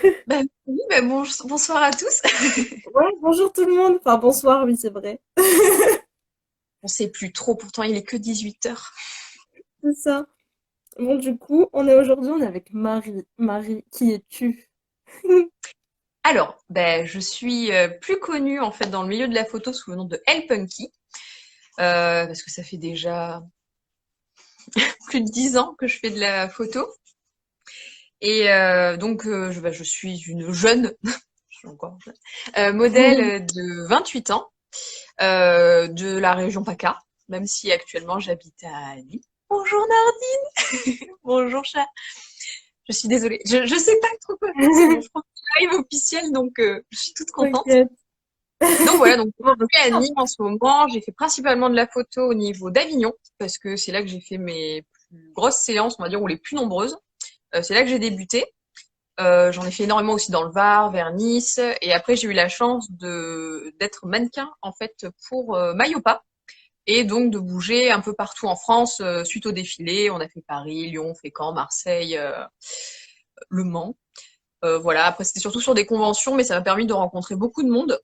Oui, bonsoir à tous. Ouais, bonjour tout le monde. Enfin, bonsoir, oui, c'est vrai. On sait plus trop, pourtant il est que 18 heures. C'est ça. Bon, du coup, on est avec Marie. Marie, qui es-tu? Alors, je suis plus connue en fait dans le milieu de la photo sous le nom de Elle Punky, parce que ça fait déjà plus de 10 ans que je fais de la photo. Et je suis une jeune, je suis encore jeune, modèle de 28 ans, de la région PACA, même si actuellement j'habite à Lille. Bonjour Nardine, bonjour chat. Je suis désolée. Je sais pas trop quoi faire. C'est mon premier live officiel, donc je suis toute contente. T'inquiète. Donc voilà, donc Bon, bah, je suis c'est à bien. Nîmes en ce moment. J'ai fait principalement de la photo au niveau d'Avignon, parce que c'est là que j'ai fait mes plus grosses séances, on va dire, ou les plus nombreuses. C'est là que j'ai débuté. J'en ai fait énormément aussi dans le Var, vers Nice. Et après, j'ai eu la chance de d'être mannequin, en fait, pour Mayopa. Et donc de bouger un peu partout en France suite au défilé. On a fait Paris, Lyon, Fécamp, Marseille, Le Mans. Voilà. Après, c'était surtout sur des conventions, mais ça m'a permis de rencontrer beaucoup de monde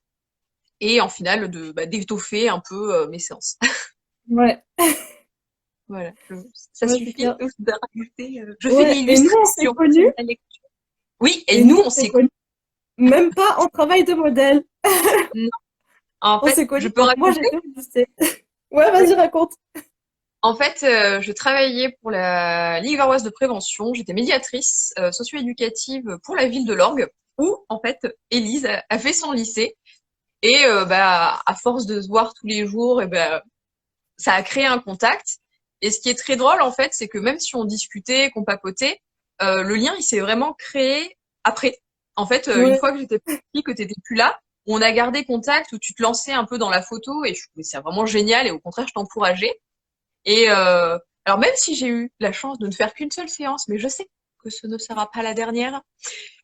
et en finale d'étoffer un peu mes séances. Ouais, Voilà. Ça ouais, c'est suffit clair. de rajouter. Je fais de Ouais, et nous, on s'est l'illustration, je fais connus. de la lecture. Oui, et Et nous, nous, on on s'est s'est. connus. Même pas en travail de modèle. Non. En On fait, s'est je connus peux quand moi, raconter. j'étais au lycée. Ouais, Oui. vas-y, raconte. En fait, je travaillais pour la Ligue varoise de prévention. J'étais médiatrice socio-éducative pour la ville de Lorgues, où en fait, Élise a fait son lycée. Et à force de se voir tous les jours, et ça a créé un contact. Et ce qui est très drôle, en fait, c'est que même si on discutait, qu'on papotait, le lien, il s'est vraiment créé après. En fait, une Ouais. fois que j'étais partie, que t'étais plus là, on a gardé contact, où tu te lançais un peu dans la photo, et je trouvais ça vraiment génial, et au contraire, je t'encourageais. Et alors même si j'ai eu la chance de ne faire qu'une seule séance, mais je sais que ce ne sera pas la dernière,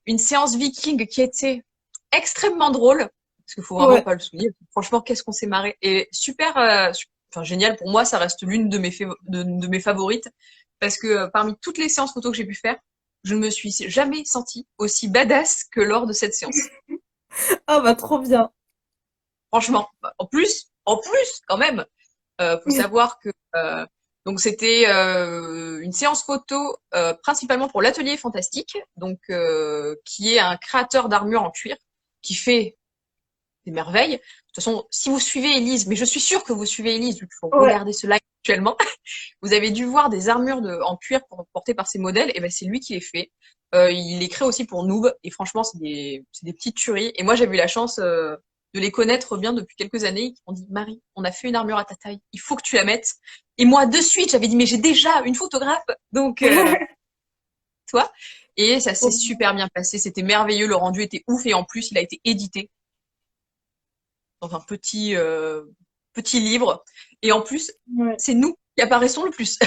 une séance viking qui était extrêmement drôle, parce qu'il faut vraiment Ouais. pas le souligner. Franchement, qu'est-ce qu'on s'est marré. Et super, enfin génial, pour moi, ça reste l'une de de mes favorites, parce que parmi toutes les séances photo que j'ai pu faire, je ne me suis jamais sentie aussi badass que lors de cette séance. Ah, bah, trop bien. Franchement, en plus, quand même, faut savoir que donc c'était une séance photo principalement pour l'atelier fantastique, donc qui est un créateur d'armure en cuir qui fait des merveilles. De toute façon, si vous suivez Elise, mais je suis sûre que vous suivez Elise, vu qu'il faut Ouais. regarder ce live actuellement, vous avez dû voir des armures en cuir portées par ces modèles, et ben c'est lui qui les fait. Il les crée aussi pour Noob, et franchement, c'est des petites tueries. Et moi, j'avais eu la chance de les connaître bien depuis quelques années. Ils m'ont dit, Marie, on a fait une armure à ta taille, il faut que tu la mettes. Et moi, de suite, j'avais dit, mais j'ai déjà une photographe, donc toi. Et ça s'est Trop bien. super bien passé, c'était merveilleux, le rendu était ouf, et en plus, il a été édité dans un petit livre. Et en plus, Ouais. c'est nous qui apparaissons le plus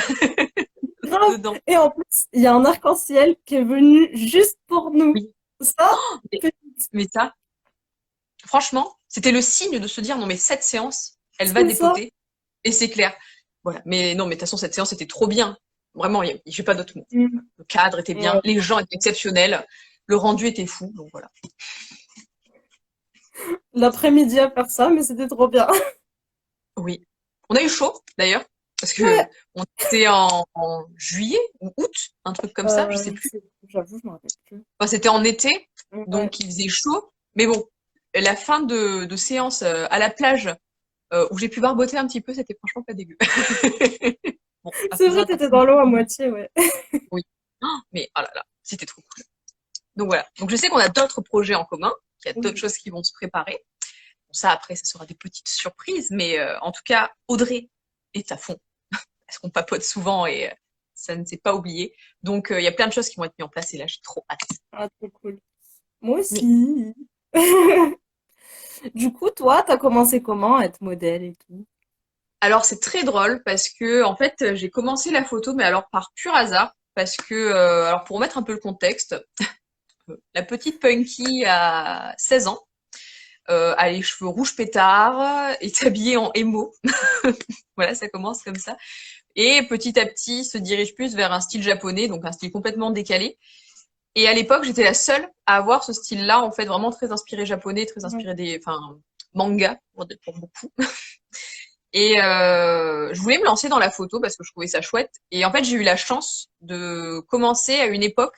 Grave. dedans. Et en plus, il y a un arc-en-ciel qui est venu juste pour nous. Oui. Ça, Mais, mais ça, franchement, c'était le signe de se dire non mais cette séance, elle va c'est ça. dépoter et c'est clair. Voilà. Mais non, mais de toute façon cette séance était trop bien. Vraiment, j'ai pas d'autres mots. Mm. Le cadre était bien, Ouais. les gens étaient exceptionnels, le rendu était fou. Donc voilà. L'après-midi à faire ça, mais c'était trop bien. Oui. On a eu chaud d'ailleurs parce que Ouais. on était en juillet ou août, un truc comme ça, je sais plus. J'avoue, je me rappelle plus. Enfin, c'était en été, Ouais. donc il faisait chaud. Mais bon, la fin de séance à la plage où j'ai pu barboter un petit peu, c'était franchement pas dégueu. Bon, à C'est faisant vrai, t'étais attention. dans l'eau à moitié, ouais. Oui. Oh, mais oh là là, c'était trop cool. Donc voilà. Donc je sais qu'on a d'autres projets en commun, qu'il y a d'autres Oui. choses qui vont se préparer. Bon, ça après, ça sera des petites surprises, mais en tout cas, Audrey est à fond parce qu'on papote souvent et ça ne s'est pas oublié. Donc il y a plein de choses qui vont être mises en place et là j'ai trop hâte. Ah, trop cool. Moi Oui. aussi. Du coup, toi, t'as commencé comment à être modèle et tout? Alors c'est très drôle parce que en fait j'ai commencé la photo, mais alors par pur hasard, parce que alors pour mettre un peu le contexte, la petite Punky a 16 ans, a les cheveux rouges pétards, est habillée en émo. Voilà, ça commence comme ça. Et petit à petit se dirige plus vers un style japonais, donc un style complètement décalé. Et à l'époque, j'étais la seule à avoir ce style-là, en fait, vraiment très inspiré japonais, très Ouais. inspiré enfin, manga, pour beaucoup. Et je voulais me lancer dans la photo parce que je trouvais ça chouette. Et en fait, j'ai eu la chance de commencer à une époque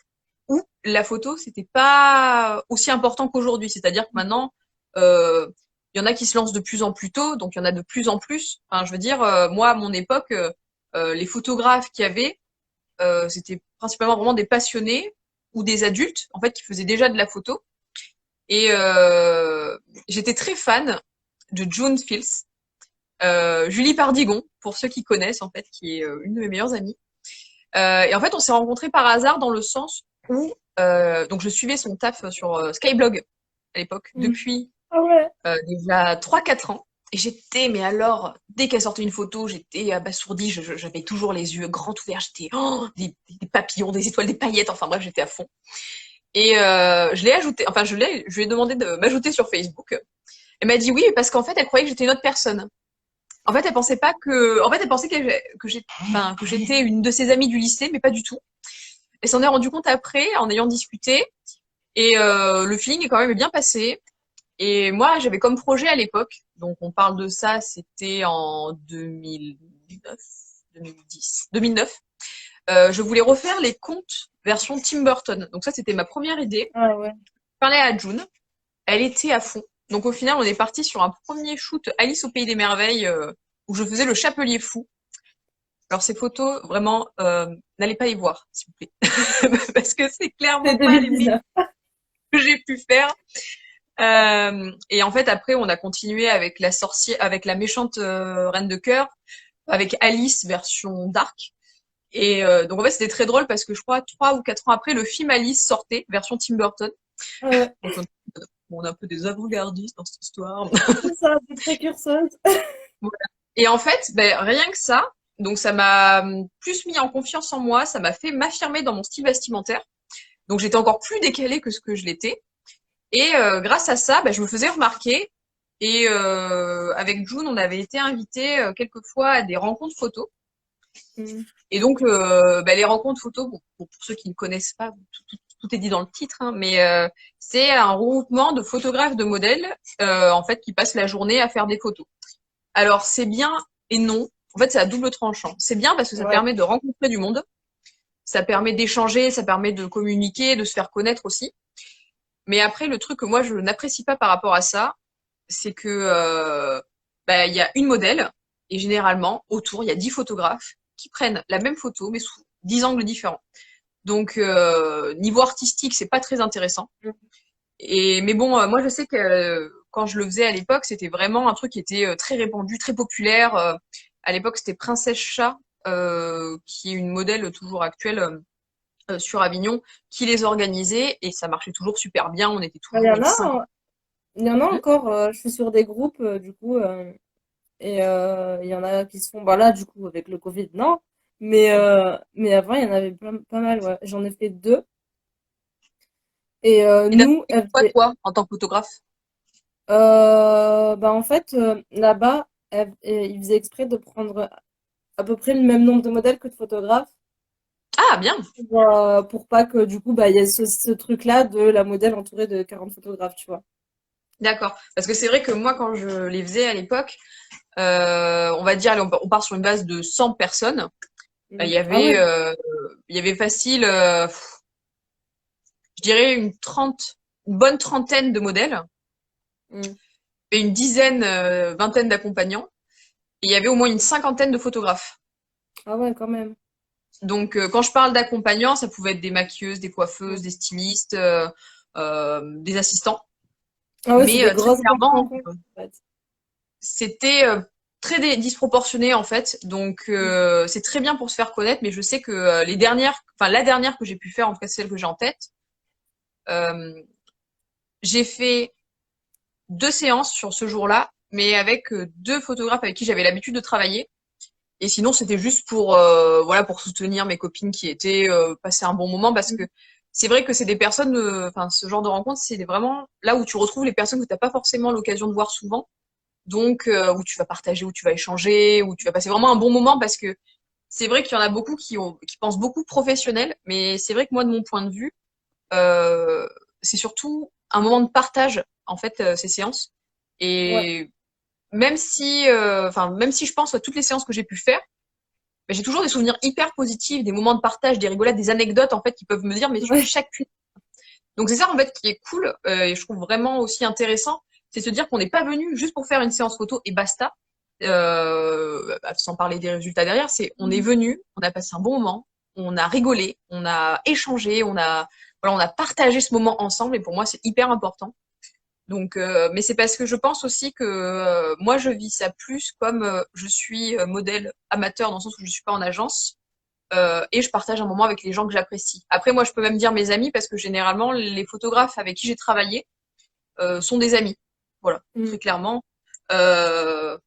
où la photo, c'était pas aussi important qu'aujourd'hui. C'est-à-dire que maintenant, euh, il y en a qui se lancent de plus en plus tôt, donc il y en a de plus en plus. Enfin, je veux dire, moi, à mon époque, les photographes qu'il y avait, c'était principalement vraiment des passionnés ou des adultes, en fait, qui faisaient déjà de la photo. Et j'étais très fan de June Fields, Julie Pardigon, pour ceux qui connaissent, en fait, qui est une de mes meilleures amies. Et en fait, on s'est rencontrés par hasard dans le sens où donc je suivais son taf sur Skyblog à l'époque, Mm. depuis Ah ouais. déjà 3-4 ans. Et j'étais, mais alors, dès qu'elle sortait une photo, j'étais abasourdie, j'avais toujours les yeux grands ouverts, j'étais des papillons, des étoiles, des paillettes, enfin bref, j'étais à fond. Et je l'ai ajouté, enfin je lui ai demandé de m'ajouter sur Facebook. Elle m'a dit oui, parce qu'en fait, elle croyait que j'étais une autre personne. En fait, elle pensait pas que, en fait, elle pensait que j'étais une de ses amies du lycée, mais pas du tout. Elle s'en est rendue compte après, en ayant discuté, et le feeling est quand même bien passé. Et moi, j'avais comme projet à l'époque, donc on parle de ça, c'était en 2009, 2010, 2009. Je voulais refaire les contes version Tim Burton. Donc ça, c'était ma première idée. Ah ouais. Je parlais à June, elle était à fond. Donc au final, on est parti sur un premier shoot Alice au pays des merveilles où je faisais le chapelier fou. Alors ces photos, vraiment, n'allez pas y voir, s'il vous plaît, parce que c'est C'est clairement pas les meilleurs 2019. que j'ai pu faire. Et en fait, après, on a continué avec la sorcière, avec la méchante reine de cœur, avec Alice version dark. Et donc en fait, c'était très drôle parce que je crois 3 ou 4 ans après, le film Alice sortait version Tim Burton. Ah ouais. Donc on est un peu des avant-gardistes dans cette histoire. C'est ça, des précurseuses. Voilà. Et en fait, ben, rien que ça, donc ça m'a plus mis en confiance en moi, ça m'a fait m'affirmer dans mon style vestimentaire. Donc j'étais encore plus décalée que ce que je l'étais. Et grâce à ça, ben, je me faisais remarquer. Et avec June, on avait été invités quelques fois à des rencontres photos. Mm. Et donc, ben, les rencontres photos, bon, pour ceux qui ne connaissent pas, tout est dit dans le titre, hein, mais c'est un regroupement de photographes de modèles, en fait, qui passent la journée à faire des photos. Alors, c'est bien et non. En fait, c'est à double tranchant. C'est bien parce que ça Ouais. permet de rencontrer du monde, ça permet d'échanger, ça permet de communiquer, de se faire connaître aussi. Mais après, le truc que moi, je n'apprécie pas par rapport à ça, c'est que bah, il y a une modèle et généralement, autour, il y a 10 photographes qui prennent la même photo, mais sous 10 angles différents. Donc, niveau artistique, c'est pas très intéressant. Et mais bon, moi, je sais que quand je le faisais à l'époque, c'était vraiment un truc qui était très répandu, très populaire. À l'époque, c'était Princesse Chat, qui est une modèle toujours actuelle sur Avignon, qui les organisait et ça marchait toujours super bien. On était Bah, il y toujours en une a, cinquantaine. il y en a encore. Je suis sur des groupes, du coup, et il y en a qui se font, bah là, du coup, avec le Covid, non. Mais avant, il y en avait pas mal, ouais. J'en ai fait deux. Et Et t'as nous, fait quoi, toi, en tant que photographe? bah en fait, là-bas, ils faisaient exprès de prendre à peu près le même nombre de modèles que de photographes Ah, bien, pour pas que du coup, bah, il y ait ce truc-là de la modèle entourée de 40 photographes, tu vois. d'accord. Parce que c'est vrai que moi, quand je les faisais à l'époque, on va dire, allez, on part sur une base de 100 personnes. Mm. Ah ouais. Il y avait facile, je dirais une bonne trentaine de modèles Mm. et une dizaine, vingtaine d'accompagnants. Et il y avait au moins une cinquantaine de photographes. Ah ouais, quand même. Donc, quand je parle d'accompagnants, ça pouvait être des maquilleuses, des Mm. coiffeuses, des stylistes, des assistants. Ah ouais, c'est Mais des très grosses boîtes clairement, rencontres, en fait. c'était très disproportionné en fait. Donc, Mm. c'est très bien pour se faire connaître. Mais je sais que la dernière que j'ai pu faire, en tout cas celle que j'ai en tête, euh, j'ai fait 2 séances sur ce jour-là, mais avec 2 photographes avec qui j'avais l'habitude de travailler. Et sinon, c'était juste pour voilà pour soutenir mes copines qui étaient passer un bon moment parce que Mm. c'est vrai que c'est des personnes, enfin ce genre de rencontre, c'est vraiment là où tu retrouves les personnes que t'as pas forcément l'occasion de voir souvent. Donc où tu vas partager, où tu vas échanger, où tu vas passer vraiment un bon moment parce que c'est vrai qu'il y en a beaucoup qui pensent beaucoup professionnel, mais c'est vrai que moi de mon point de vue, euh, c'est surtout un moment de partage, en fait, ces séances. Ouais, Et même si je pense à toutes les séances que j'ai pu faire, ben, j'ai toujours des souvenirs hyper positifs, des moments de partage, des rigolades, des anecdotes, en fait, qui peuvent me dire, mais ouais, chacune. Donc c'est ça, en fait, qui est cool, et je trouve vraiment aussi intéressant, c'est de se dire qu'on n'est pas venu juste pour faire une séance photo et basta, sans parler des résultats derrière, c'est on est venu, on a passé un bon moment, on a rigolé, on a échangé, voilà, on a partagé ce moment ensemble, et pour moi, c'est hyper important. Donc, mais c'est parce que je pense aussi que moi, je vis ça plus comme je suis modèle amateur dans le sens où je suis pas en agence et je partage un moment avec les gens que j'apprécie. Après, moi, je peux même dire mes amis parce que généralement, les photographes avec qui j'ai travaillé sont des amis. Voilà, mm, très clairement. Euh,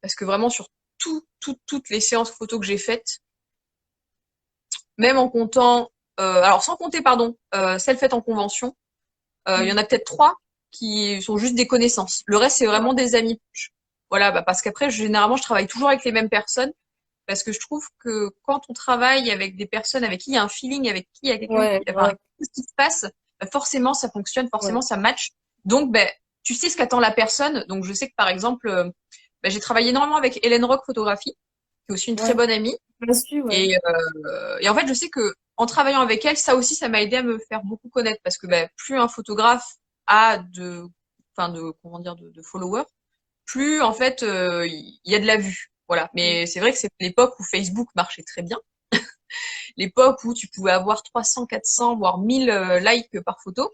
Parce que vraiment, sur toutes les séances photos que j'ai faites, même en comptant, alors sans compter, pardon, celles faites en convention, il y en mm. a peut-être trois qui sont juste des connaissances. Le reste, c'est vraiment des amis. Voilà, bah parce qu'après, généralement, je travaille toujours avec les mêmes personnes parce que je trouve que quand on travaille avec des personnes avec qui il y a un feeling, avec qui il y a quelqu'un Ouais, qui, enfin, grave, tout ce qui se passe, bah forcément, ça fonctionne, ouais. forcément, ça match. Donc, ben, tu sais ce qu'attend la personne. Donc, je sais que par exemple, j'ai travaillé énormément avec Hélène Rock Photographie, qui est aussi une très Ouais, bonne amie. je la suis, ouais. Et en fait, je sais que en travaillant avec elle, ça aussi, ça m'a aidé à me faire beaucoup connaître parce que ben, plus un photographe a comment dire, de followers, plus en fait, il y a de la vue. Voilà. Mm. Mais c'est vrai que c'est l'époque où Facebook marchait très bien, l'époque où tu pouvais avoir 300, 400, voire 1000 likes par photo,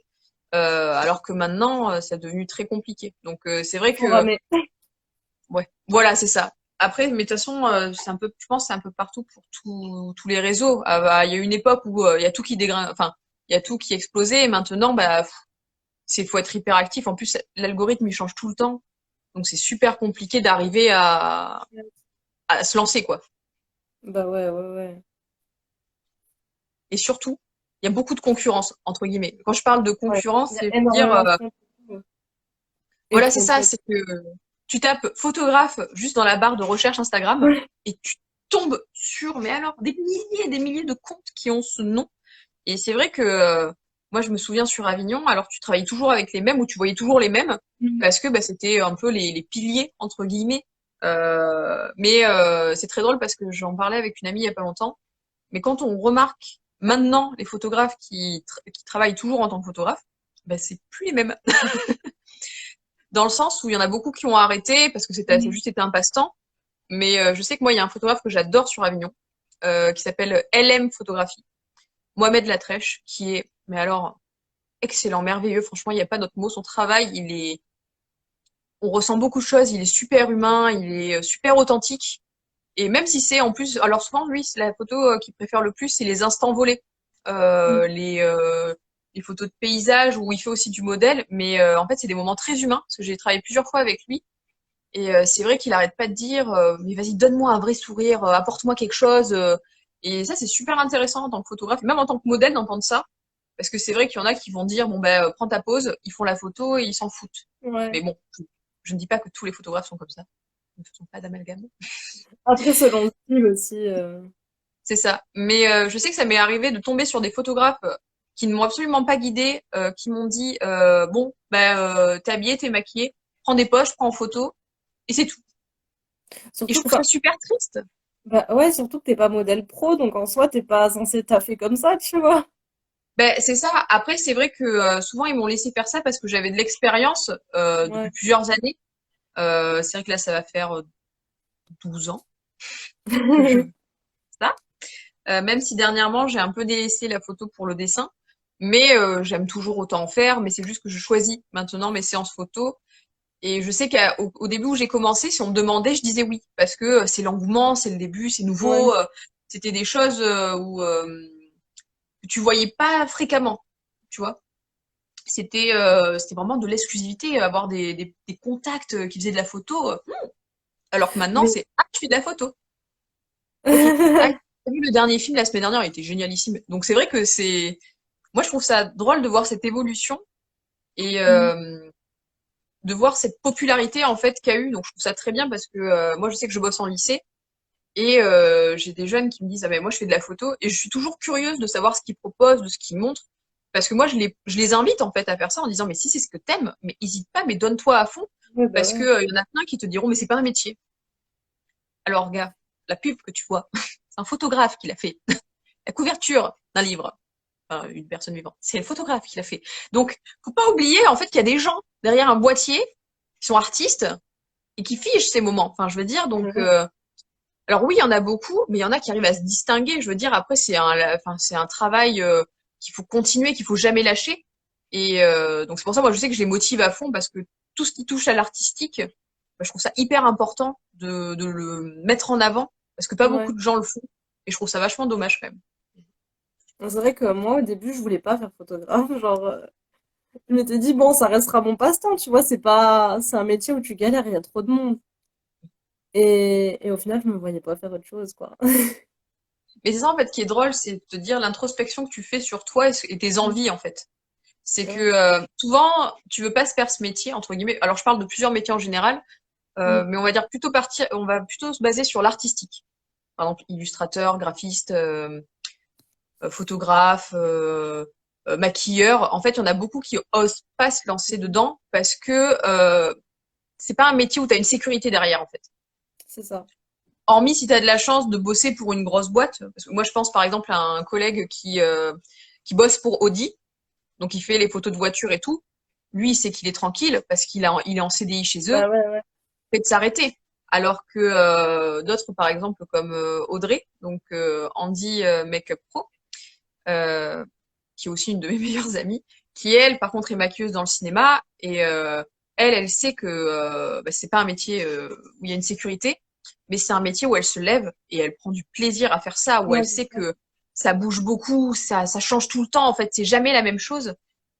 alors que maintenant, c'est devenu très compliqué. Donc c'est vrai Faut que ramer. ouais, voilà, c'est ça. Après, mais de toute façon, je pense, que c'est un peu partout pour tous les réseaux. Il y a eu une époque où il y a tout qui dégringole, enfin, il y a tout qui explosait, et maintenant, bah, faut être hyper actif. En plus, l'algorithme il change tout le temps, donc c'est super compliqué d'arriver à se lancer, quoi. Bah ouais, ouais, ouais. Et surtout, il y a beaucoup de concurrence entre guillemets. Quand je parle de Ouais. concurrence, Il y a c'est dire, énormément de contenu et de voilà, c'est ça, contre. c'est que tu tapes photographe juste dans la barre de recherche Instagram Ouais. et tu tombes sur, mais alors, des milliers et des milliers de comptes qui ont ce nom. Et c'est vrai que moi, je me souviens sur Avignon, alors tu travailles toujours avec les mêmes ou tu voyais toujours les mêmes Mm. parce que bah, c'était un peu les piliers entre guillemets. C'est très drôle parce que j'en parlais avec une amie il y a pas longtemps. Mais quand on remarque maintenant les photographes qui travaillent toujours en tant que photographe, bah, c'est plus les mêmes. Dans le sens où il y en a beaucoup qui ont arrêté parce que ça Mm. juste été un passe-temps. Mais je sais que moi, il y a un photographe que j'adore sur Avignon, qui s'appelle LM Photographie, Mohamed Latrèche, qui est, mais alors, excellent, merveilleux. Franchement, il n'y a pas d'autre mot. Son travail, on ressent beaucoup de choses. Il est super humain, il est super authentique. Et même si c'est en plus, alors souvent, lui, c'est la photo qu'il préfère le plus, c'est les instants volés, Mm. euh, les, euh, les photos de paysages où il fait aussi du modèle. Mais en fait, c'est des moments très humains parce que j'ai travaillé plusieurs fois avec lui. Et c'est vrai qu'il arrête pas de dire, mais vas-y, donne-moi un vrai sourire, apporte-moi quelque chose. Et ça, c'est super intéressant en tant que photographe, et même en tant que modèle d'entendre ça, parce que c'est vrai qu'il y en a qui vont dire, bon ben, prends ta pause, ils font la photo et ils s'en foutent. Ouais. Mais bon, je ne dis pas que tous les photographes sont comme ça. Ne faisons pas d'amalgame. Après, selon le style aussi. C'est ça. Mais je sais que ça m'est arrivé de tomber sur des photographes qui ne m'ont absolument pas guidée, qui m'ont dit, bon, ben, t'es habillé, t'es maquillé, prends des poches, prends en photo, et c'est tout. Et je Surtout trouve que, ça super triste. bah ouais, surtout que t'es pas modèle pro, donc en soi, t'es pas censé taffer comme ça, tu vois. Ben, c'est ça. Après, c'est vrai que souvent, ils m'ont laissé faire ça parce que j'avais de l'expérience depuis Ouais. plusieurs années. C'est vrai que là, ça va faire 12 ans que je fais ça. Même si dernièrement, j'ai un peu délaissé la photo pour le dessin. Mais j'aime toujours autant en faire. Mais c'est juste que je choisis maintenant mes séances photos. Et je sais qu'au début où j'ai commencé, si on me demandait, je disais oui. Parce que c'est l'engouement, c'est le début, c'est Ouais. nouveau. C'était des choses où que tu voyais pas fréquemment. Tu vois. C'était vraiment de l'exclusivité, avoir des contacts qui faisaient de la photo. Alors que maintenant, Mais c'est ah, tu fais de la photo. Ok. Ah, t'as vu le dernier film la semaine dernière, il était génialissime. Donc c'est vrai que moi je trouve ça drôle de voir cette évolution et Mm. de voir cette popularité en fait qu'a eu. Donc je trouve ça très bien parce que moi je sais que je bosse en lycée et j'ai des jeunes qui me disent ah ben moi je fais de la photo et je suis toujours curieuse de savoir ce qu'ils proposent, de ce qu'ils montrent Parce que moi, je les invite en fait à faire ça en disant, mais si c'est ce que t'aimes, mais hésite pas, mais donne-toi à fond. Ouais, bah Parce que ouais. y en a plein qui te diront, mais c'est pas un métier. Alors, gars, la pub que tu vois, c'est un photographe qui l'a fait. La couverture d'un livre, enfin, une personne vivante, c'est le photographe qui l'a fait. Donc, faut pas oublier en fait qu'il y a des gens derrière un boîtier qui sont artistes et qui figent ces moments. Enfin, je veux dire, donc, Ouais. alors oui, il y en a beaucoup, mais il y en a qui arrivent à se distinguer. Je veux dire, après, enfin, c'est un travail qu'il faut continuer, qu'il faut jamais lâcher. Et donc c'est pour ça, moi, je sais que je les motive à fond parce que tout ce qui touche à l'artistique, bah, je trouve ça hyper important de le mettre en avant parce que pas beaucoup Ouais. de gens le font. Et je trouve ça vachement dommage quand même. C'est vrai que moi, au début, je voulais pas faire photographe. Genre, je m'étais dit, bon, ça restera mon passe-temps, tu vois, c'est un métier où tu galères, il y a trop de monde. Et au final, je me voyais pas faire autre chose, quoi. Mais c'est ça en fait qui est drôle, c'est de te dire l'introspection que tu fais sur toi et tes envies en fait. C'est que Ouais. souvent tu veux pas se faire ce métier entre guillemets. Alors je parle de plusieurs métiers en général, Mm. mais on va dire plutôt partir, on va plutôt se baser sur l'artistique. Par exemple illustrateur, graphiste, photographe, maquilleur. En fait, il y en a beaucoup qui osent pas se lancer dedans parce que c'est pas un métier où tu as une sécurité derrière en fait. C'est ça. Hormis si tu as de la chance de bosser pour une grosse boîte. Parce que moi, je pense par exemple à un collègue qui bosse pour Audi, donc il fait les photos de voitures et tout. Lui, il sait qu'il est tranquille parce il est en CDI chez eux, Bah ouais, ouais. il fait de s'arrêter. Alors que d'autres, par exemple, comme Audrey, donc Andy Makeup Pro, euh, qui est aussi une de mes meilleures amies, qui elle, par contre, est maquilleuse dans le cinéma et elle sait que bah, c'est pas un métier où il y a une sécurité, mais c'est un métier où elle se lève et elle prend du plaisir à faire ça, où elle Ouais, c'est sait ça. que ça bouge beaucoup, ça change tout le temps. En fait, c'est jamais la même chose.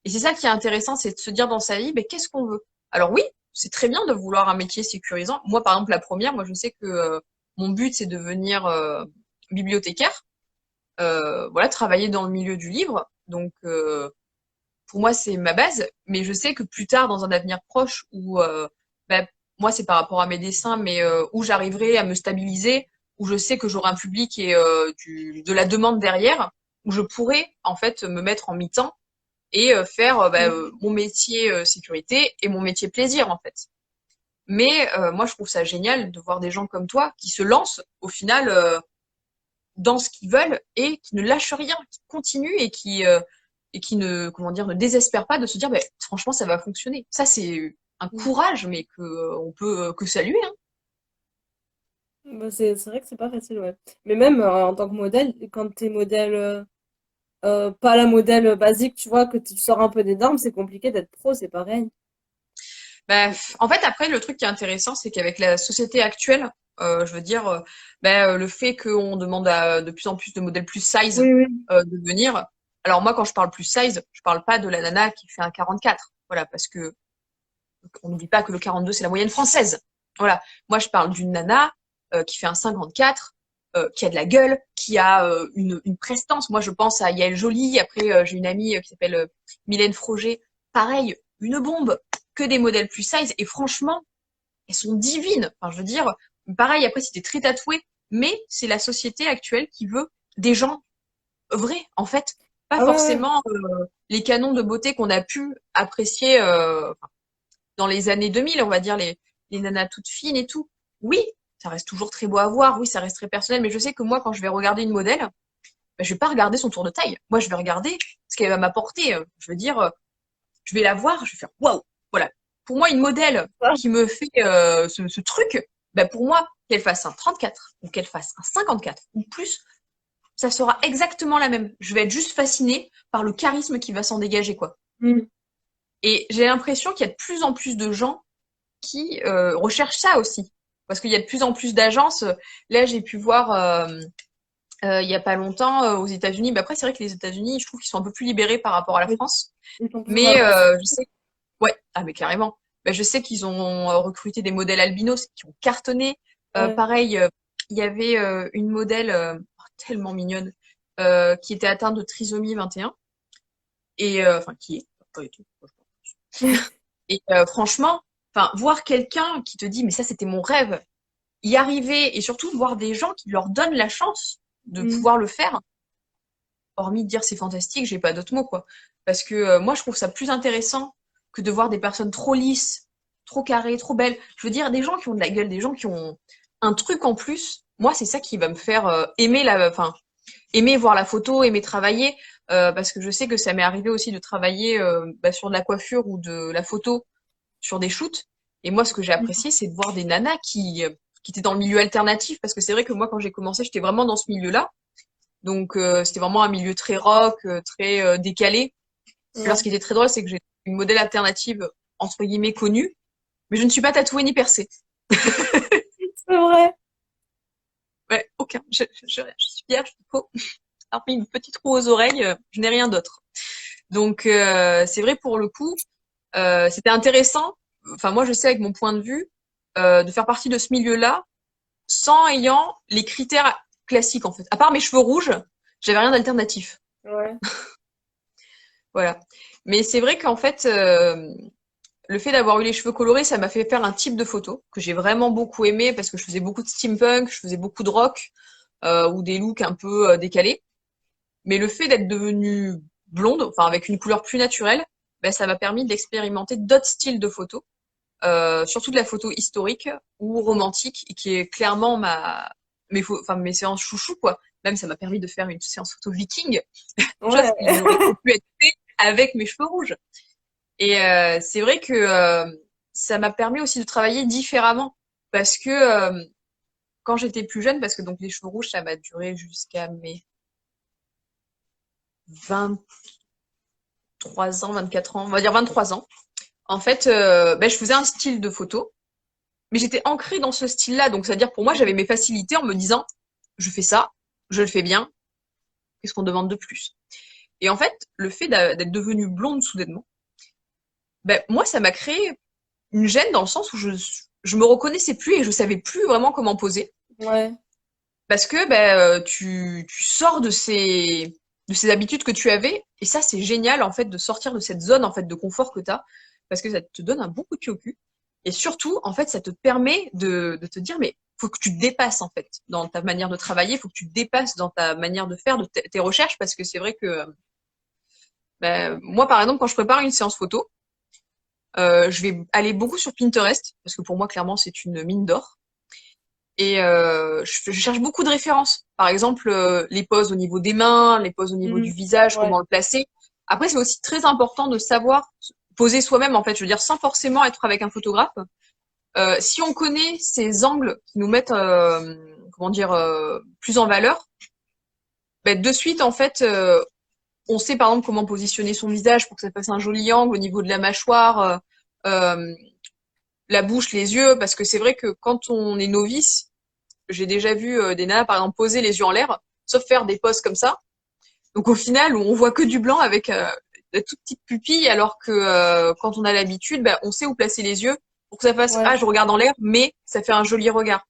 Et c'est ça qui est intéressant, c'est de se dire dans sa vie, mais qu'est-ce qu'on veut? Alors oui, c'est très bien de vouloir un métier sécurisant. Moi, par exemple, la première, moi, je sais que mon but, c'est de devenir bibliothécaire. Voilà, travailler dans le milieu du livre. Donc, pour moi, c'est ma base. Mais je sais que plus tard, dans un avenir proche, où bah, moi, c'est par rapport à mes dessins, mais où j'arriverai à me stabiliser, où je sais que j'aurai un public et de la demande derrière, où je pourrai en fait me mettre en mi-temps et faire bah, Mm. mon métier sécurité et mon métier plaisir en fait. Mais moi, je trouve ça génial de voir des gens comme toi qui se lancent au final dans ce qu'ils veulent et qui ne lâchent rien, qui continuent et qui ne comment dire ne désespèrent pas de se dire bah, franchement ça va fonctionner. Ça c'est un Mm. courage mais que on peut que saluer hein. Bah, c'est vrai que c'est pas facile, ouais. Mais même en tant que modèle, quand t'es modèle, pas la modèle basique, tu vois, que tu sors un peu des normes, c'est compliqué d'être pro, c'est pareil. Bah, en fait après le truc qui est intéressant c'est qu'avec la société actuelle je veux dire bah, le fait qu'on demande à de plus en plus de modèles plus size Oui, oui. de venir. Alors moi quand je parle plus size, je parle pas de la nana qui fait un 44. Voilà parce que on n'oublie pas que le 42, c'est la moyenne française. Voilà. Moi, je parle d'une nana qui fait un 54, qui a de la gueule, qui a une prestance. Moi, je pense à Yael Joly. Après, j'ai une amie qui s'appelle Mylène Froger. Pareil, une bombe, que des modèles plus size. Et franchement, elles sont divines. Enfin, je veux dire, pareil, après, si t'es très tatoué, mais c'est la société actuelle qui veut des gens vrais, en fait. Pas Ah ouais, ouais. forcément les canons de beauté qu'on a pu apprécier dans les années 2000, on va dire les nanas toutes fines et tout. Oui, ça reste toujours très beau à voir, oui, ça reste très personnel, mais je sais que moi, quand je vais regarder une modèle, ben, je vais pas regarder son tour de taille. Moi, je vais regarder ce qu'elle va m'apporter. Je veux dire, je vais la voir, je vais faire waouh, voilà. Pour moi, une modèle Ça. qui me fait ce truc, ben pour moi, qu'elle fasse un 34 ou qu'elle fasse un 54 ou plus, ça sera exactement la même. Je vais être juste fascinée par le charisme qui va s'en dégager, quoi. Mm. Et j'ai l'impression qu'il y a de plus en plus de gens qui recherchent ça aussi. Parce qu'il y a de plus en plus d'agences. Là, j'ai pu voir il y a pas longtemps aux États-Unis. Bah, après, c'est vrai que les États-Unis, je trouve qu'ils sont un peu plus libérés par rapport à la Oui, France. ils sont plus Mais inclusifs. je sais, ouais, ah mais carrément. Bah, je sais qu'ils ont recruté des modèles albinos qui ont cartonné. Ouais. Pareil, il y avait une modèle tellement mignonne qui était atteinte de trisomie 21 et enfin qui est pas du tout. Et franchement, enfin voir quelqu'un qui te dit mais ça c'était mon rêve, y arriver et surtout voir des gens qui leur donnent la chance de Mm. pouvoir le faire. hormis dire c'est fantastique, j'ai pas d'autres mots, quoi. Parce que moi, je trouve ça plus intéressant que de voir des personnes trop lisses, trop carrées, trop belles. Je veux dire, des gens qui ont de la gueule, des gens qui ont un truc en plus. Moi, c'est ça qui va me faire enfin, aimer voir la photo, aimer travailler, parce que je sais que ça m'est arrivé aussi de travailler sur de la coiffure ou de la photo sur des shoots. Et moi, ce que j'ai apprécié, c'est de voir des nanas qui étaient dans le milieu alternatif, parce que c'est vrai que moi, quand j'ai commencé, j'étais vraiment dans ce milieu-là. Donc, c'était vraiment un milieu très rock, très décalé. Alors, ce Ouais. qui était très drôle, c'est que j'ai une modèle alternative, entre guillemets, connue, mais je ne suis pas tatouée ni percée. C'est vrai. Ouais, aucun. Je suis vierge, je suis faux. Hormis une petite roue aux oreilles, je n'ai rien d'autre. Donc, c'est vrai pour le coup, c'était intéressant. Enfin, moi, je sais avec mon point de vue, de faire partie de ce milieu-là, sans ayant les critères classiques, en fait. À part mes cheveux rouges, j'avais rien d'alternatif. Ouais. Voilà. Mais c'est vrai qu'en fait, le fait d'avoir eu les cheveux colorés, ça m'a fait faire un type de photo que j'ai vraiment beaucoup aimé parce que je faisais beaucoup de steampunk, je faisais beaucoup de rock ou des looks un peu décalés. Mais le fait d'être devenue blonde, enfin avec une couleur plus naturelle, ben, ça m'a permis d'expérimenter d'autres styles de photos, surtout de la photo historique ou romantique, et qui est clairement mes séances chouchou, quoi. Même ça m'a permis de faire une séance photo viking, chose Ouais. qui n'aurait pas pu être fait avec mes cheveux rouges. Et c'est vrai que ça m'a permis aussi de travailler différemment, parce que quand j'étais plus jeune, parce que donc les cheveux rouges, ça m'a duré jusqu'à mes 23 ans, 24 ans, on va dire 23 ans. En fait, je faisais un style de photo, mais j'étais ancrée dans ce style-là. Donc, c'est-à-dire, pour moi, j'avais mes facilités en me disant, je fais ça, je le fais bien, qu'est-ce qu'on demande de plus? Et en fait, le fait d'être devenue blonde soudainement, ben, moi, ça m'a créé une gêne dans le sens où je me reconnaissais plus et je savais plus vraiment comment poser. Ouais. Parce que tu sors de ces habitudes que tu avais, et ça, c'est génial, en fait, de sortir de cette zone, en fait, de confort que tu as, parce que ça te donne un bon coup de pied au cul. Et surtout, en fait, ça te permet de te dire, mais faut que tu te dépasses, en fait, dans ta manière de travailler, faut que tu te dépasses dans ta manière de faire, tes recherches, parce que c'est vrai que, moi, par exemple, quand je prépare une séance photo, je vais aller beaucoup sur Pinterest, parce que pour moi, clairement, c'est une mine d'or. Et je cherche beaucoup de références. Par exemple, les poses au niveau des mains, les poses au niveau Mm. du visage, Ouais. comment le placer. Après, c'est aussi très important de savoir poser soi-même, en fait. Je veux dire, sans forcément être avec un photographe. Si on connaît ces angles qui nous mettent, comment dire, plus en valeur, ben, de suite, en fait, on sait par exemple comment positionner son visage pour que ça fasse un joli angle au niveau de la mâchoire, euh, la bouche, les yeux, parce que c'est vrai que quand on est novice, j'ai déjà vu des nanas, par exemple, poser les yeux en l'air, sauf faire des poses comme ça. Donc au final, on voit que du blanc avec de toutes petites pupilles, alors que quand on a l'habitude, ben, on sait où placer les yeux pour que ça fasse Ouais. ah je regarde en l'air, mais ça fait un joli regard.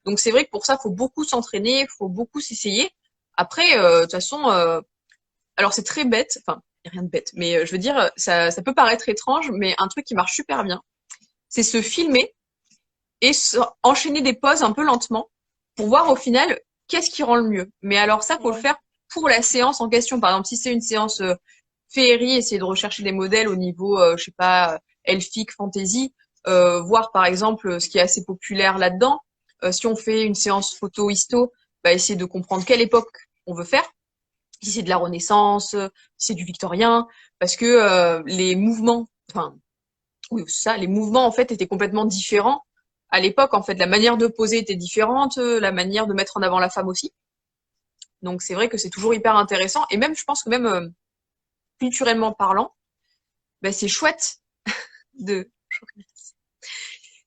Donc c'est vrai que pour ça, faut beaucoup s'entraîner, faut beaucoup s'essayer. Après, de toute façon, alors c'est très bête, enfin y a rien de bête, mais je veux dire, ça peut paraître étrange, mais un truc qui marche super bien, c'est se filmer et enchaîner des poses un peu lentement pour voir au final qu'est-ce qui rend le mieux. Mais alors ça, faut le Ouais. faire pour la séance en question. Par exemple, si c'est une séance féerie, essayer de rechercher des modèles au niveau, je sais pas, elfique, fantasy, voir par exemple ce qui est assez populaire là-dedans. Si on fait une séance photo histo, bah, essayer de comprendre quelle époque on veut faire. Si c'est de la Renaissance, si c'est du victorien, parce que les mouvements, enfin oui, ça, les mouvements en fait étaient complètement différents à l'époque. En fait, la manière de poser était différente, la manière de mettre en avant la femme aussi. Donc c'est vrai que c'est toujours hyper intéressant. Et même, je pense que même culturellement parlant, ben, c'est chouette de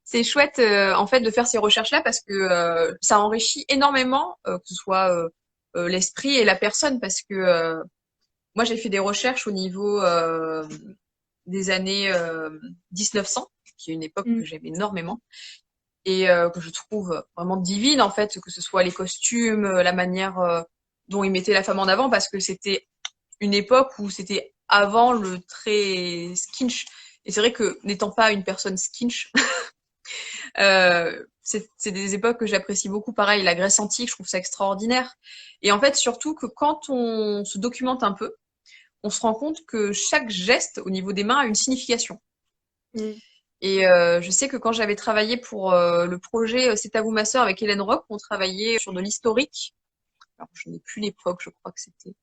c'est chouette en fait de faire ces recherches-là parce que ça enrichit énormément que ce soit l'esprit et la personne parce que moi j'ai fait des recherches au niveau des années 1900, qui est une époque que Mm. j'aime énormément. Et que je trouve vraiment divine en fait, que ce soit les costumes, la manière dont ils mettaient la femme en avant, parce que c'était une époque où c'était avant le très skinch. Et c'est vrai que n'étant pas une personne skinch, c'est des époques que j'apprécie beaucoup. Pareil, la Grèce antique, je trouve ça extraordinaire. Et en fait, surtout que quand on se documente un peu, on se rend compte que chaque geste au niveau des mains a une signification. Mm. Et je sais que quand j'avais travaillé pour le projet C'est à vous ma sœur avec Hélène Rock, on travaillait sur de l'historique. Alors, je n'ai plus l'époque, je crois que c'était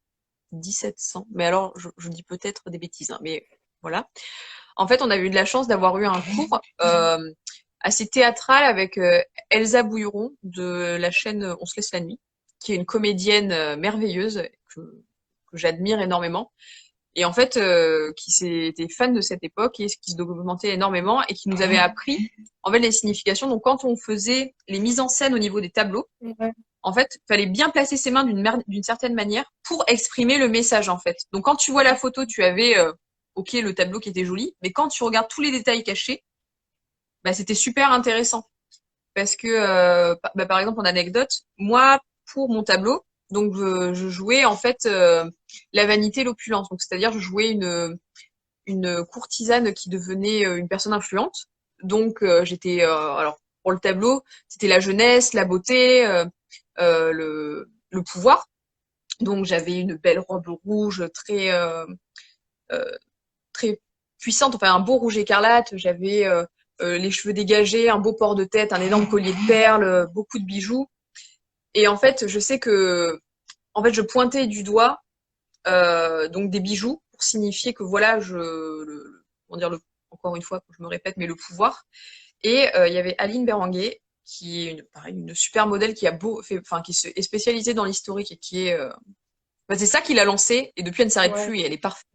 1700. Mais alors, je dis peut-être des bêtises, hein, mais voilà. En fait, on avait eu de la chance d'avoir eu un cours assez théâtral avec Elsa Bouilleron de la chaîne On se laisse la nuit, qui est une comédienne merveilleuse que j'admire énormément. Et en fait, qui était fan de cette époque et qui se documentait énormément et qui nous avait appris en fait les significations. Donc quand on faisait les mises en scène au niveau des tableaux, Ouais. en fait, fallait bien placer ses mains d'une certaine manière pour exprimer le message en fait. Donc quand tu vois la photo, tu avais ok le tableau qui était joli, mais quand tu regardes tous les détails cachés, bah c'était super intéressant parce que par exemple en anecdote, moi pour mon tableau, donc je jouais en fait la vanité, l'opulence. Donc c'est-à-dire je jouais une courtisane qui devenait une personne influente. Donc j'étais alors pour le tableau, c'était la jeunesse, la beauté, le pouvoir. Donc j'avais une belle robe rouge euh, très puissante, enfin un beau rouge écarlate. J'avais les cheveux dégagés, un beau port de tête, un énorme collier de perles, beaucoup de bijoux. Et en fait, je sais que en fait je pointais du doigt donc des bijoux pour signifier que voilà, comment dire, encore une fois, je me répète, mais le pouvoir. Et il y avait Aline Béranguer, qui est pareil, une super modèle qui a enfin, est spécialisée dans l'historique et qui est, c'est ça qui l'a lancée. Et depuis, elle ne s'arrête Ouais. plus et elle est parfaite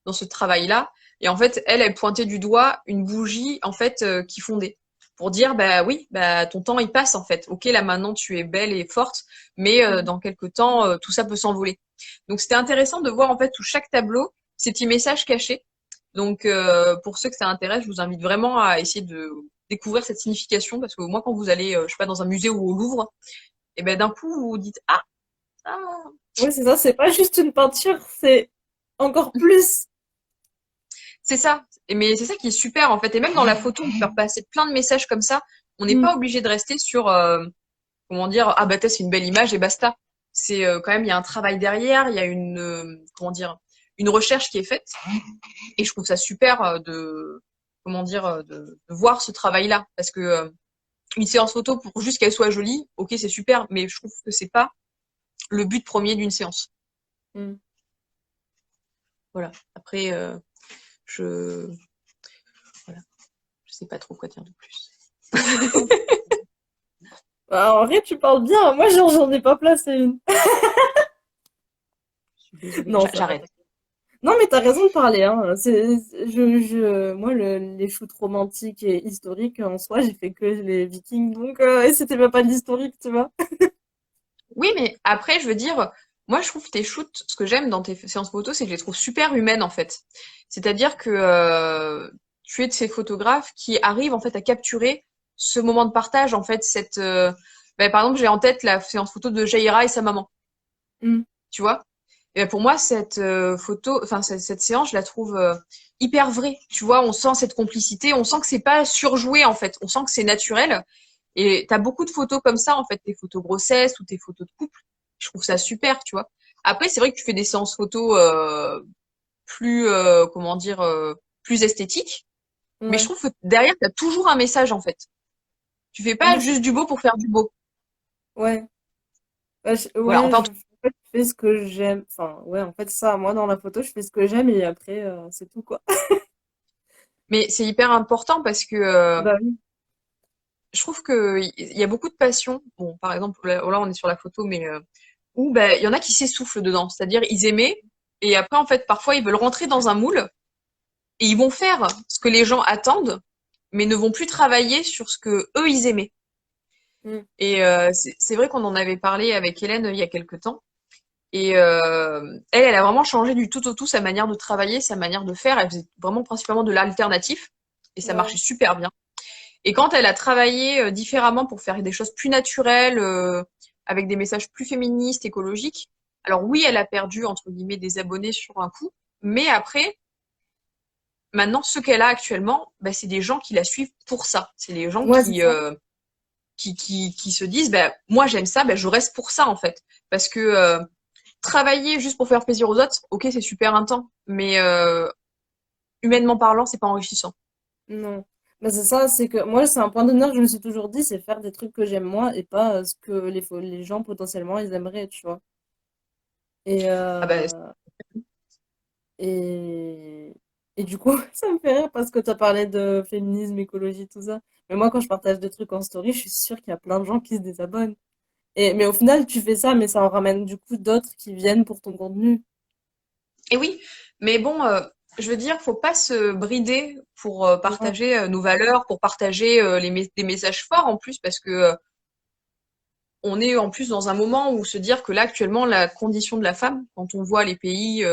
dans ce travail-là. Et en fait, elle pointait du doigt une bougie en fait qui fondait pour dire bah oui, bah ton temps il passe en fait. Ok, là maintenant tu es belle et forte, mais Mm. dans quelques temps tout ça peut s'envoler. Donc c'était intéressant de voir en fait sous chaque tableau ces petits messages cachés. Donc pour ceux que ça intéresse, je vous invite vraiment à essayer de découvrir cette signification parce que moi quand vous allez, je sais pas, dans un musée ou au Louvre, et ben d'un coup vous vous dites ah Ouais, c'est ça, c'est pas juste une peinture, c'est encore plus. c'est ça. Mais c'est ça qui est super en fait. Et même dans la photo, on peut faire passer plein de messages comme ça. On n'est Mm. pas obligé de rester sur comment dire, ah bah c'est une belle image et basta. C'est quand même il y a un travail derrière, il y a une comment dire, une recherche qui est faite. Et je trouve ça super de comment dire de voir ce travail-là parce que une séance photo pour juste qu'elle soit jolie, ok c'est super, mais je trouve que c'est pas le but premier d'une séance. Mm. Voilà. Après je voilà, je sais pas trop quoi dire de plus. Bah, en vrai, tu parles bien. Moi, genre, j'en ai pas placé une. Je suis désolée, Non, ça va. j'arrête. Non, mais t'as raison de parler, hein. Moi, les shoots romantiques et historiques, en soi, j'ai fait que les Vikings, donc, et c'était même pas de l'historique, tu vois. Oui, mais après, je veux dire, moi, je trouve tes shoots, ce que j'aime dans tes séances photos, c'est que je les trouve super humaines, en fait. C'est-à-dire que tu es de ces photographes qui arrivent, en fait, à capturer ce moment de partage, en fait, par exemple, j'ai en tête la séance photo de Jaira et sa maman, Mm. tu vois. Et ben, pour moi, cette photo, enfin, cette séance, je la trouve hyper vraie. Tu vois, on sent cette complicité, on sent que c'est pas surjoué, en fait. On sent que c'est naturel. Et t'as beaucoup de photos comme ça, en fait, tes photos grossesse ou tes photos de couple. Je trouve ça super, tu vois. Après, c'est vrai que tu fais des séances photos plus, comment dire, plus esthétiques. Mais je Ouais. trouve que derrière, t'as toujours un message, en fait. Tu fais Ah, pas moi, juste du beau pour faire du beau. ouais. Voilà, Ouais, enfin, en fait, je fais ce que j'aime. Enfin, ouais, en fait, ça, moi, dans la photo, je fais ce que j'aime et après, c'est tout, quoi. mais c'est hyper important parce que Bah oui. je trouve que il y a beaucoup de passion. Bon, par exemple, là on est sur la photo, mais où ben, il y en a qui s'essoufflent dedans. C'est-à-dire, ils aimaient, et après, en fait, parfois, ils veulent rentrer dans un moule, et ils vont faire ce que les gens attendent, mais ne vont plus travailler sur ce que eux, ils aimaient. Mm. Et c'est vrai qu'on en avait parlé avec Hélène il y a quelque temps. Et elle a vraiment changé du tout au tout sa manière de travailler, sa manière de faire. Elle faisait vraiment principalement de l'alternatif, et ça Ouais. marchait super bien. Et quand elle a travaillé différemment pour faire des choses plus naturelles, avec des messages plus féministes, écologiques, alors oui, elle a perdu, entre guillemets, des abonnés sur un coup, mais après, maintenant, ce qu'elle a actuellement, bah, c'est des gens qui la suivent pour ça. C'est les gens Ouais, c'est ça. qui se disent, bah, moi j'aime ça, bah, je reste pour ça en fait. Parce que travailler juste pour faire plaisir aux autres, ok, c'est super intense, mais humainement parlant, c'est pas enrichissant. Non. Mais c'est ça, c'est que moi, c'est un point d'honneur que je me suis toujours dit, c'est faire des trucs que j'aime moi et pas ce que les gens potentiellement ils aimeraient, tu vois. Et, Ah bah, et, et du coup, ça me fait rire parce que tu as parlé de féminisme, écologie, tout ça. Mais moi, quand je partage des trucs en story, je suis sûre qu'il y a plein de gens qui se désabonnent. Mais au final, tu fais ça, mais ça en ramène du coup d'autres qui viennent pour ton contenu. et oui, mais bon, je veux dire, faut pas se brider pour Non. partager nos valeurs, pour partager des messages forts en plus, parce que on est en plus dans un moment où se dire que là actuellement la condition de la femme, quand on voit les pays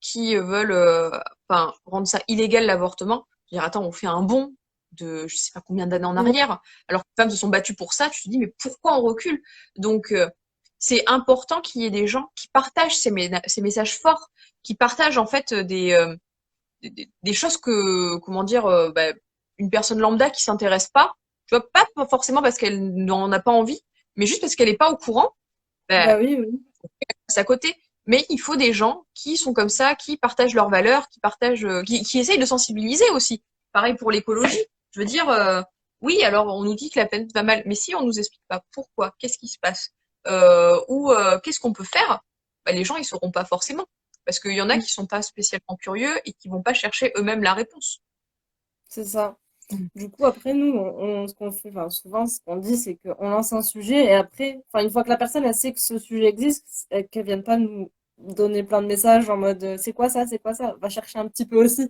qui veulent enfin rendre ça illégal l'avortement, dire attends on fait un bond de je sais pas combien d'années en Ouais, arrière, alors que les femmes se sont battues pour ça, tu te dis mais pourquoi on recule? Donc c'est important qu'il y ait des gens qui partagent ces messages forts, qui partagent en fait des choses que comment dire bah, une personne lambda qui s'intéresse pas, tu vois pas forcément parce qu'elle n'en a pas envie, mais juste parce qu'elle est pas au courant, bah, bah oui, oui. c'est à côté. Mais il faut des gens qui sont comme ça, qui partagent leurs valeurs, qui partagent, qui essayent de sensibiliser aussi. Pareil pour l'écologie. Je veux dire, oui, alors on nous dit que la planète va mal, mais si on nous explique pas pourquoi, qu'est-ce qui se passe, ou qu'est-ce qu'on peut faire, bah, les gens ils sauront pas forcément, parce qu'il y en a qui sont pas spécialement curieux et qui vont pas chercher eux-mêmes la réponse. C'est ça. Du coup, après, nous, ce qu'on fait, enfin, souvent, ce qu'on dit, c'est qu'on lance un sujet et après, enfin, une fois que la personne, elle sait que ce sujet existe, qu'elle vienne pas nous donner plein de messages en mode, c'est quoi ça, c'est quoi ça, va chercher un petit peu aussi.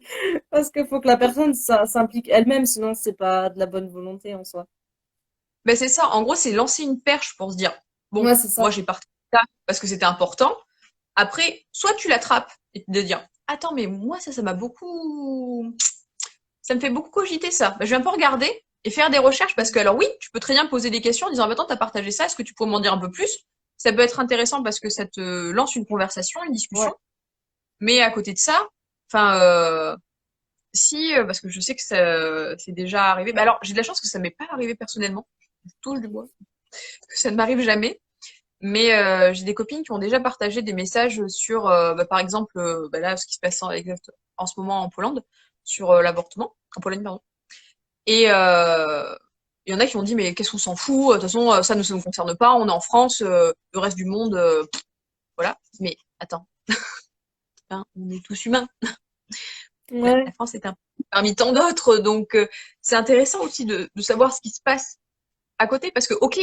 Parce qu'il faut que la personne s'implique elle-même, sinon, c'est pas de la bonne volonté en soi. Ben c'est ça. En gros, c'est lancer une perche pour se dire, bon, Ouais, c'est moi ça. j'ai parti ça parce que c'était important. Après, soit tu l'attrapes et de dire, attends, mais moi ça m'a beaucoup, ça me fait beaucoup cogiter ça. Ben, je vais un peu regarder et faire des recherches parce que alors oui, tu peux très bien poser des questions en disant, attends, t'as partagé ça, est-ce que tu peux m'en dire un peu plus? Ça peut être intéressant parce que ça te lance une conversation, une discussion. Ouais. Mais à côté de ça, enfin, si, parce que je sais que ça, c'est déjà arrivé. Ben alors, j'ai de la chance que ça m'est pas arrivé personnellement. Je touche du bois, que ça ne m'arrive jamais. Mais j'ai des copines qui ont déjà partagé des messages sur, bah, par exemple, bah, là, ce qui se passe en ce moment en Pologne, sur l'avortement, en Pologne, pardon. Et il y en a qui ont dit, mais qu'est-ce qu'on s'en fout? De toute façon, ça ne nous concerne pas. On est en France, le reste du monde, voilà. Mais attends, hein, on est tous humains. La Ouais. France est un parmi tant d'autres, donc c'est intéressant aussi de savoir ce qui se passe à côté, parce que ok,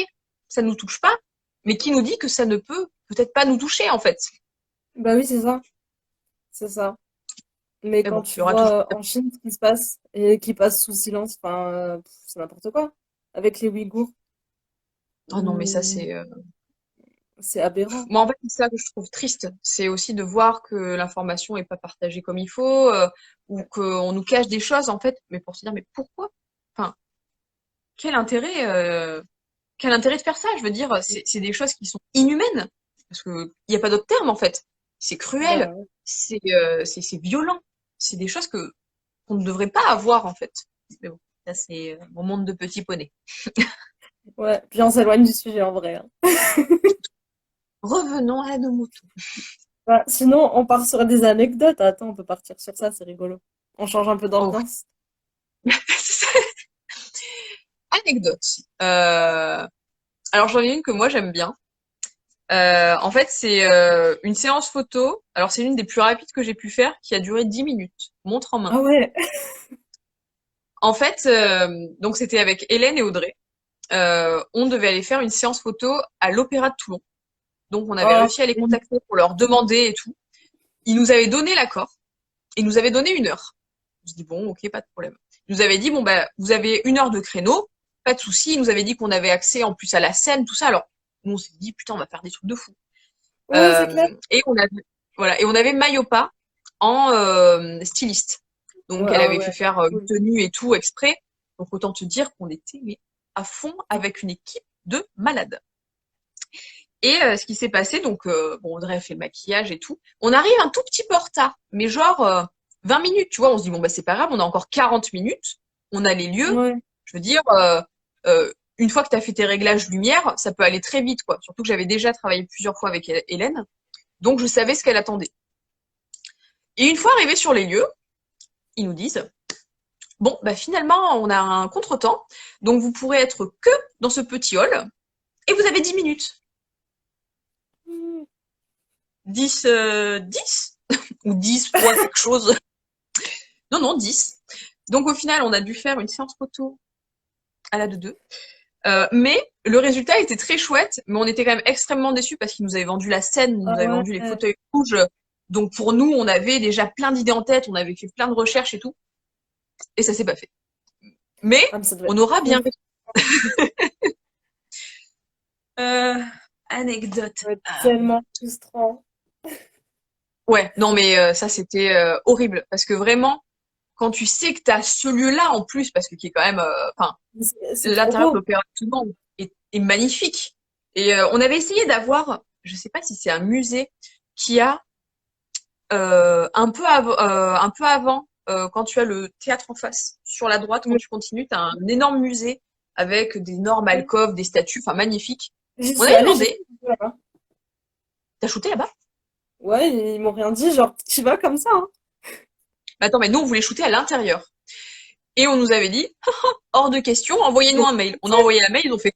ça ne nous touche pas, mais qui nous dit que ça ne peut peut-être pas nous toucher en fait. Bah oui, c'est ça. C'est ça. Mais Mais quand bon, il tu y aura toujours. vois en Chine ce qui se passe et qui passe sous silence, enfin, c'est n'importe quoi. Avec les Ouïghours, Oh non, mais ça hum, c'est. c'est aberrant. Moi en fait c'est ça que je trouve triste, c'est aussi de voir que l'information est pas partagée comme il faut, ou qu'on nous cache des choses en fait, mais pour se dire mais pourquoi? Enfin, quel intérêt, quel intérêt de faire ça? Je veux dire, c'est des choses qui sont inhumaines parce que il y a pas d'autre terme en fait. C'est cruel, Bah ouais. c'est violent, c'est des choses que qu'on ne devrait pas avoir en fait. Mais bon, ça c'est mon monde de petit poney. Ouais, puis on s'éloigne du sujet en vrai, hein. Revenons à nos moutons. Bah, sinon, on part sur des anecdotes. Attends, on peut partir sur ça, c'est rigolo. On change un peu Oh, d'ambiance. anecdote. Alors j'en ai une que moi j'aime bien. En fait, c'est une séance photo. Alors c'est l'une des plus rapides que j'ai pu faire, qui a duré 10 minutes, montre en main. Ah ouais. En fait, donc c'était avec Hélène et Audrey. On devait aller faire une séance photo à l'Opéra de Toulon. Donc on avait Oh, réussi à les oui. contacter pour leur demander et tout. Ils nous avaient donné l'accord. Ils nous avaient donné 1 heure. Je dis bon, ok, pas de problème. Ils nous avaient dit bon bah vous avez 1 heure de créneau, pas de souci. Ils nous avaient dit qu'on avait accès en plus à la scène, tout ça. Alors nous on s'est dit putain on va faire des trucs de fou. Ouais, c'est clair. Et on avait voilà et on avait Mayopa en styliste. Donc Ouais, elle ah avait fait ouais. faire une Cool. tenue et tout exprès. Donc autant te dire qu'on était mais à fond avec une équipe de malades. Et ce qui s'est passé, donc bon, Audrey a fait le maquillage et tout. On arrive un tout petit peu en retard, mais genre 20 minutes, tu vois. On se dit, bon, bah, c'est pas grave, on a encore 40 minutes, on a les lieux. Ouais. Je veux dire, une fois que tu as fait tes réglages lumière, ça peut aller très vite, quoi. Surtout que j'avais déjà travaillé plusieurs fois avec Hélène, donc je savais ce qu'elle attendait. Et une fois arrivés sur les lieux, ils nous disent, bon, bah finalement, on a un contretemps, donc vous pourrez être que dans ce petit hall, et vous avez 10 minutes. 10, 10 ou 10 3 quelque chose. Non, non, 10. Donc au final, on a dû faire une séance photo à la de 2. Mais le résultat était très chouette, mais on était quand même extrêmement déçus parce qu'ils nous avaient vendu la scène, ils nous Ah avaient ouais. vendu les fauteuils rouges. Donc pour nous, on avait déjà plein d'idées en tête, on avait fait plein de recherches et tout, et ça s'est pas fait. Mais Ah, mais ça doit on être aura trop bien. Euh, Anecdote. Ça doit être tellement frustrant. Ouais, non mais ça c'était horrible parce que vraiment, quand tu sais que tu as ce lieu-là en plus, parce que qui est quand même, enfin, C'est trop l'intérieur de beau. l'opération est magnifique. Et on avait essayé d'avoir, je sais pas si c'est un musée qui a un peu avant, quand tu as le théâtre en face, sur la droite, quand Mais tu continues, tu as un énorme musée avec d'énormes alcôves, des statues, enfin magnifiques. j'y On suis avait allée, j'ai fait demandé, là-bas. t'as shooté là-bas? Ouais, ils m'ont rien dit, genre, tu vas comme ça, hein. Bah, attends, mais nous on voulait shooter à l'intérieur. Et on nous avait dit, hors de question, envoyez-nous Mais un mail. On a envoyé un mail, ils ont fait,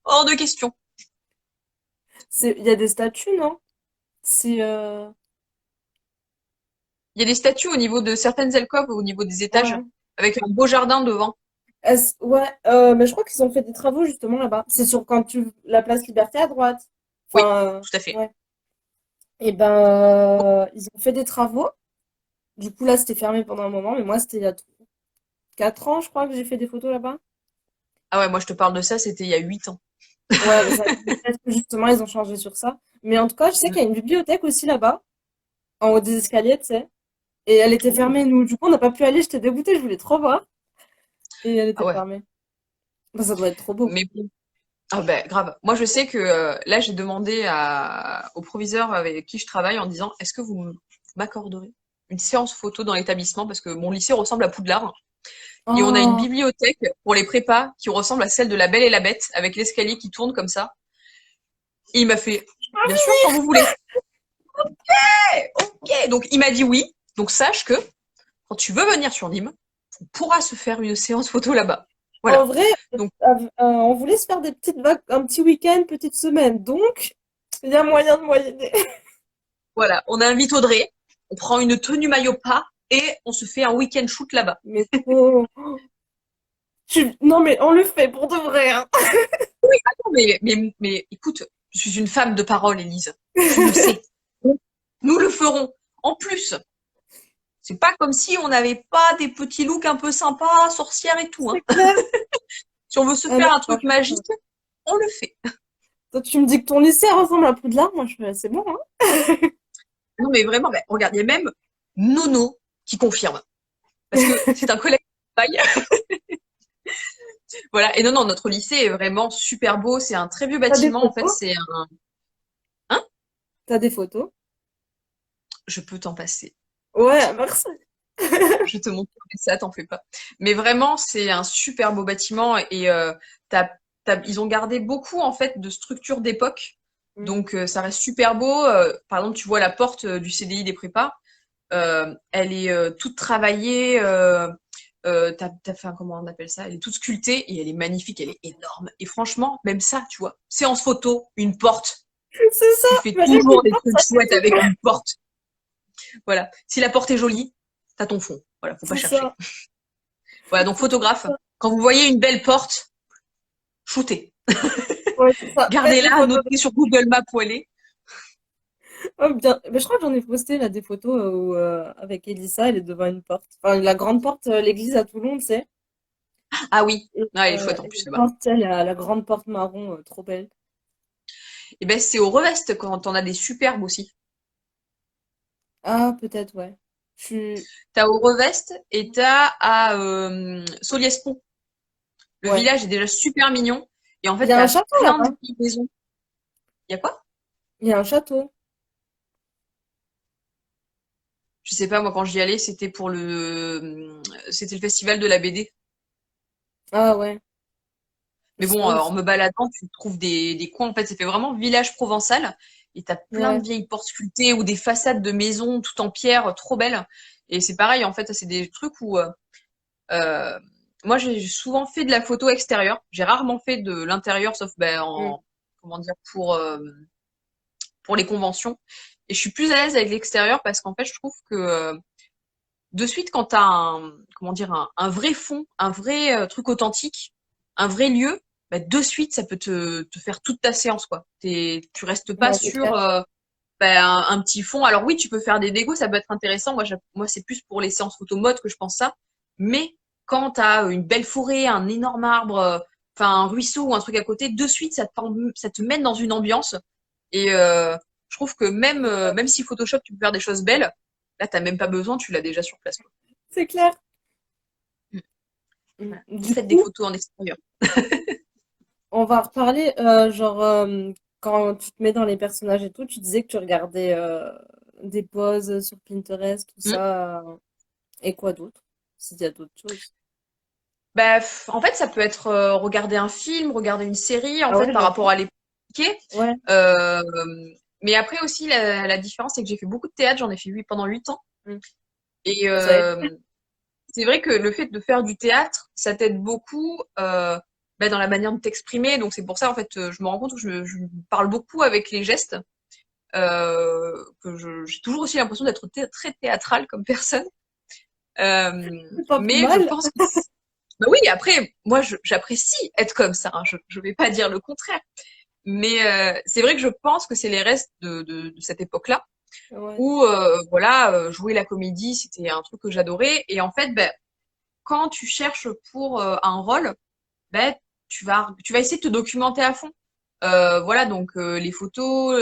hors de question. il y a des statues, non? C'est, Il y a des statues au niveau de certaines alcôves, au niveau des étages, ouais. avec un beau jardin devant. Ouais, mais je crois qu'ils ont fait des travaux justement là-bas. C'est sur quand tu la place Liberté à droite. Oui, Enfin, tout à fait. ouais. Et ben, ils ont fait des travaux. Du coup, là, c'était fermé pendant un moment, mais moi, c'était il y a 4 ans, je crois, que j'ai fait des photos là-bas. Ah ouais, moi je te parle de ça, c'était il y a 8 ans. Ouais, mais ça, peut-être que justement, ils ont changé sur ça. Mais en tout cas, je sais qu'il y a une bibliothèque aussi là-bas, en haut des escaliers, tu sais. Et elle était Ouh. fermée, nous. Du coup, on n'a pas pu aller. J'étais dégoûtée, je voulais trop voir. Et elle Ah était ouais, fermée. Ben, ça doit être trop beau. mais bon. Ah ben grave. Moi je sais que là j'ai demandé au proviseur avec qui je travaille en disant est-ce que vous m'accorderez une séance photo dans l'établissement parce que mon lycée ressemble à Poudlard et on a une Oh, bibliothèque pour les prépas qui ressemble à celle de La Belle et la Bête avec l'escalier qui tourne comme ça. Et il m'a fait bien sûr quand vous voulez. Ok, donc il m'a dit oui. Donc sache que quand tu veux venir sur Nîmes, on pourra se faire une séance photo là-bas. en Voilà. vrai, Donc on voulait se faire des petites un petit week-end, petite semaine. Donc, il y a moyen de moyenner. voilà, on invite Audrey, on prend une tenue maillot pas et on se fait un week-end shoot là-bas. Mais trop. Non, mais on le fait pour de vrai, hein. Non, mais écoute, je suis une femme de parole, Élise. Tu le sais. Nous le ferons. En plus, c'est pas comme si on n'avait pas des petits looks un peu sympas, sorcières et tout. Hein. C'est clair. Si on veut se Ah non, faire un truc franchement. magique, on le fait. Toi, tu me dis que ton lycée ressemble à Poudlard, moi je fais, c'est bon, hein. Non, mais vraiment, ben, regarde, il y a même Nono qui confirme. Parce que c'est un collègue de travail. Voilà. Et non, non, notre lycée est vraiment super beau. C'est un très vieux T'as des bâtiment. En fait, photos? c'est un. Hein? T'as des photos? Je peux t'en passer. Ouais, merci. Je te montre ça, t'en fais pas. Mais vraiment, c'est un super beau bâtiment et ils ont gardé beaucoup en fait de structures d'époque. Mm. Donc ça reste super beau. Par exemple, tu vois la porte du CDI des prépas, elle est toute travaillée. Enfin, comment on appelle ça? Elle est toute sculptée et elle est magnifique, elle est énorme. Et franchement, même ça, tu vois, séance photo, une porte. C'est ça. Tu fais Mais rien toujours qu'une des porte, trucs ça fait chouettes tout. avec une porte. Voilà. Si la porte est jolie, t'as ton fond. Voilà, faut pas C'est chercher. ça. Voilà, donc C'est trop photographe, ça. quand vous voyez une belle porte, shootez. Ouais, c'est ça. Faites des Gardez-la, photos. notez sur Google Maps où elle est. Oh, bien. Mais je crois que j'en ai posté là des photos où, avec Elissa, elle est devant une porte. Enfin, la grande porte, l'église à Toulon, tu sais. Ah oui, Et, ah, elle est chouette en et plus là-bas. devant, tu sais, la grande porte marron, trop belle. Et ben c'est au Revest quand on a des superbes aussi. Ah, peut-être, ouais. Je suis. T'as au Revest et t'as à Soliespont. Le Ouais. village est déjà super mignon. Et en Il fait, y a un t'as château plein de là-bas. petites maisons. Il y a quoi? Il y a un château. Je sais pas, moi, quand j'y allais, c'était le festival de la BD. Ah ouais. Mais bon, Ça en aussi. me baladant, tu trouves des coins. En fait, ça fait vraiment village provençal. Et t'as plein de Ouais. vieilles portes sculptées ou des façades de maisons tout en pierre, trop belles. Et c'est pareil, en fait, c'est des trucs où euh, moi, j'ai souvent fait de la photo extérieure. J'ai rarement fait de l'intérieur, sauf ben, Mm. comment dire, pour les conventions. Et je suis plus à l'aise avec l'extérieur parce qu'en fait, je trouve que de suite, quand t'as comment dire, un vrai fond, un vrai truc authentique, un vrai lieu, bah, de suite, ça peut te faire toute ta séance, quoi. Tu restes pas Ouais, c'est sur clair. bah, un petit fond. Alors oui, tu peux faire des dégos, ça peut être intéressant. Moi, c'est plus pour les séances photo mode que je pense ça. Mais quand t'as une belle forêt, un énorme arbre, enfin un ruisseau ou un truc à côté, de suite, ça te mène dans une ambiance. Et je trouve que même si Photoshop, tu peux faire des choses belles, là, t'as même pas besoin, tu l'as déjà sur place, quoi. C'est clair. Mm. Mm. Voilà. Vous Du faites des coup, photos en extérieur. on va reparler, genre, quand tu te mets dans les personnages et tout, tu disais que tu regardais des poses sur Pinterest, tout Mm. ça. Et quoi d'autre? S'il y a d'autres choses. Bah, en fait, ça peut être regarder un film, regarder une série, en Ah fait, ouais, par rapport j'avoue. à l'époque. Ouais, Euh, mais après aussi, la différence, c'est que j'ai fait beaucoup de théâtre, j'en ai fait pendant 8 ans. mm. Et Ça aide. c'est vrai que le fait de faire du théâtre, ça t'aide beaucoup bah, dans la manière de t'exprimer. Donc c'est pour ça, en fait, je me rends compte que je parle beaucoup avec les gestes. J'ai toujours aussi l'impression d'être très théâtrale comme personne. C'est pas plus Mais je mal. pense que bah oui, après, moi, j'apprécie être comme ça. Hein, je vais pas dire le contraire. Mais c'est vrai que je pense que c'est les restes de cette époque-là Ouais. où voilà, jouer la comédie, c'était un truc que j'adorais. Et en fait, ben, quand tu cherches pour un rôle, ben, tu vas essayer de te documenter à fond. Voilà, donc les photos,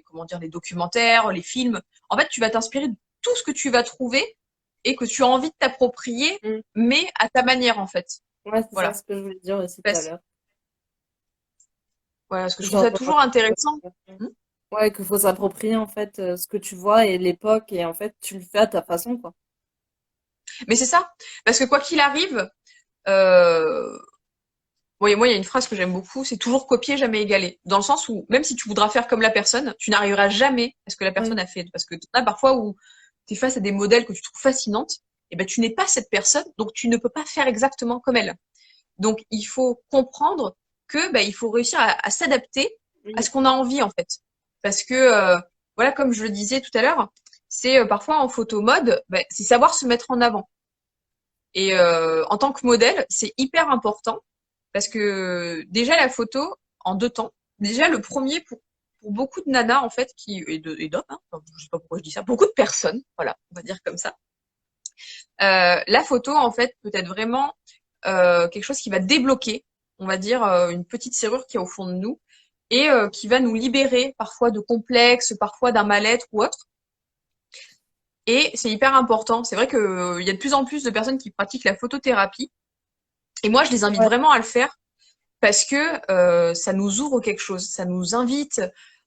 comment dire, les documentaires, les films. En fait, tu vas t'inspirer de tout ce que tu vas trouver et que tu as envie de t'approprier, Mm. mais à ta manière, en fait. Ouais, c'est ça Voilà. ce que je voulais dire aussi tout à Parce, l'heure. voilà, parce que je trouve Genre, ça toujours intéressant. Hmm. ouais, qu'il faut s'approprier en fait ce que tu vois et l'époque et en fait tu le fais à ta façon quoi. Mais c'est ça, parce que quoi qu'il arrive, euh, ouais, moi, il y a une phrase que j'aime beaucoup, c'est toujours copier, jamais égaler. Dans le sens où, même si tu voudras faire comme la personne, tu n'arriveras jamais à ce que la personne Ouais. a fait. Parce que tu as parfois où tu es face à des modèles que tu trouves fascinantes, et ben tu n'es pas cette personne, donc tu ne peux pas faire exactement comme elle. Donc il faut comprendre que ben, il faut réussir à s'adapter à Oui. ce qu'on a envie en fait. Parce que voilà, comme je le disais tout à l'heure, c'est parfois en photo mode, ben, c'est savoir se mettre en avant. Et en tant que modèle, c'est hyper important parce que déjà la photo en 2 temps. Déjà le premier pour beaucoup de nanas en fait et d'hommes, hein, enfin, je sais pas pourquoi je dis ça, beaucoup de personnes, voilà, on va dire comme ça. La photo en fait peut être vraiment quelque chose qui va débloquer, on va dire une petite serrure qui est au fond de nous et qui va nous libérer parfois de complexes, parfois d'un mal-être ou autre. Et c'est hyper important. C'est vrai que il y a de plus en plus de personnes qui pratiquent la photothérapie. Et moi, je les invite Ouais. vraiment à le faire parce que ça nous ouvre quelque chose, ça nous invite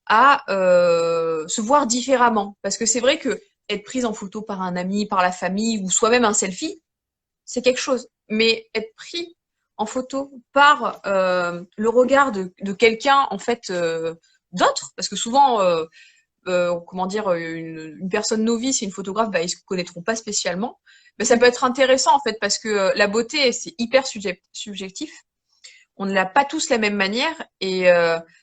à se voir différemment. Parce que c'est vrai que être prise en photo par un ami, par la famille ou soi-même un selfie, c'est quelque chose. Mais être pris en photo par le regard de quelqu'un en fait d'autre, parce que souvent comment dire, une personne novice et une photographe, bah, ils se connaîtront pas spécialement. Mais ça peut être intéressant en fait parce que la beauté c'est hyper subjectif. On ne l'a pas tous la même manière et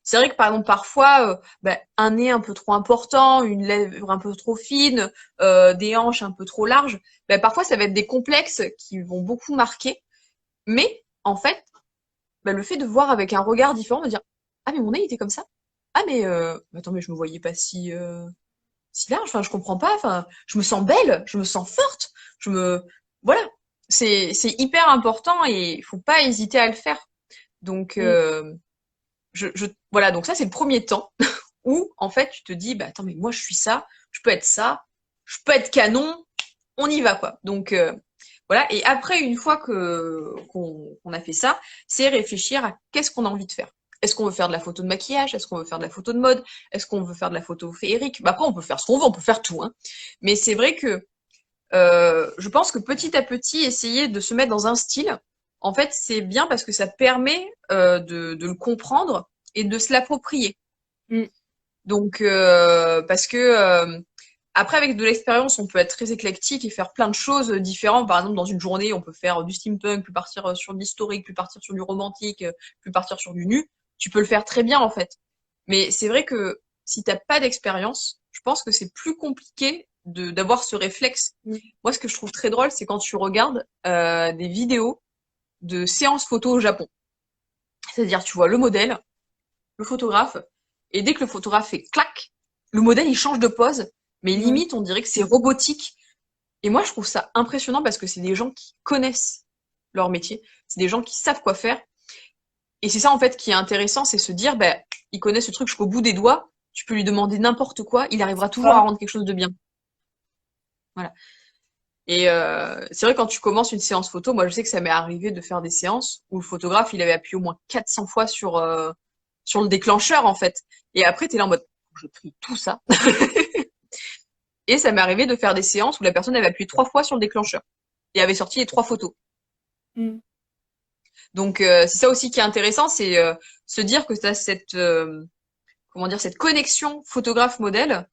c'est vrai que par exemple parfois bah, un nez un peu trop important, une lèvre un peu trop fine, des hanches un peu trop larges, bah, parfois ça va être des complexes qui vont beaucoup marquer. Mais en fait, bah, le fait de voir avec un regard différent, de dire ah mais mon nez il était comme ça. Ah mais attends mais je me voyais pas si large. Enfin, je comprends pas. Enfin, je me sens belle, je me sens forte. Voilà. C'est hyper important et il faut pas hésiter à le faire. Donc, Mm. voilà. Donc ça, c'est le premier temps où, en fait, tu te dis, bah attends, mais moi, je suis ça, je peux être canon, on y va quoi. Donc voilà. Et après, une fois qu'on a fait ça, c'est réfléchir à qu'est-ce qu'on a envie de faire. Est-ce qu'on veut faire de la photo de maquillage? Est-ce qu'on veut faire de la photo de mode? Est-ce qu'on veut faire de la photo féerique? Bah après, on peut faire ce qu'on veut, on peut faire tout, hein. Mais c'est vrai que je pense que petit à petit, essayer de se mettre dans un style, en fait, c'est bien parce que ça permet de le comprendre et de se l'approprier. Mm. Donc, parce que après, avec de l'expérience, on peut être très éclectique et faire plein de choses différentes. Par exemple, dans une journée, on peut faire du steampunk, puis partir sur de l'historique, puis partir sur du romantique, puis partir sur du nu. Tu peux le faire très bien, en fait. Mais c'est vrai que si t'as pas d'expérience, je pense que c'est plus compliqué d'avoir ce réflexe. Mm. Moi, ce que je trouve très drôle, c'est quand tu regardes des vidéos de séances photo au Japon. C'est-à-dire, tu vois le modèle, le photographe, et dès que le photographe fait clac, le modèle il change de pose, mais Ouais. limite on dirait que c'est robotique. Et moi je trouve ça impressionnant parce que c'est des gens qui connaissent leur métier, c'est des gens qui savent quoi faire. Et c'est ça en fait qui est intéressant, c'est se dire, ben, il connaît ce truc jusqu'au bout des doigts, tu peux lui demander n'importe quoi, il arrivera toujours à Ah, rendre quelque chose de bien. Voilà. Et c'est vrai quand tu commences une séance photo, moi je sais que ça m'est arrivé de faire des séances où le photographe il avait appuyé au moins 400 fois sur le déclencheur en fait. Et après t'es là en mode je trie tout ça. Et ça m'est arrivé de faire des séances où la personne avait appuyé 3 fois sur le déclencheur et avait sorti les 3 photos. mm. Donc c'est ça aussi qui est intéressant, c'est se dire que tu as cette comment dire cette connexion photographe-modèle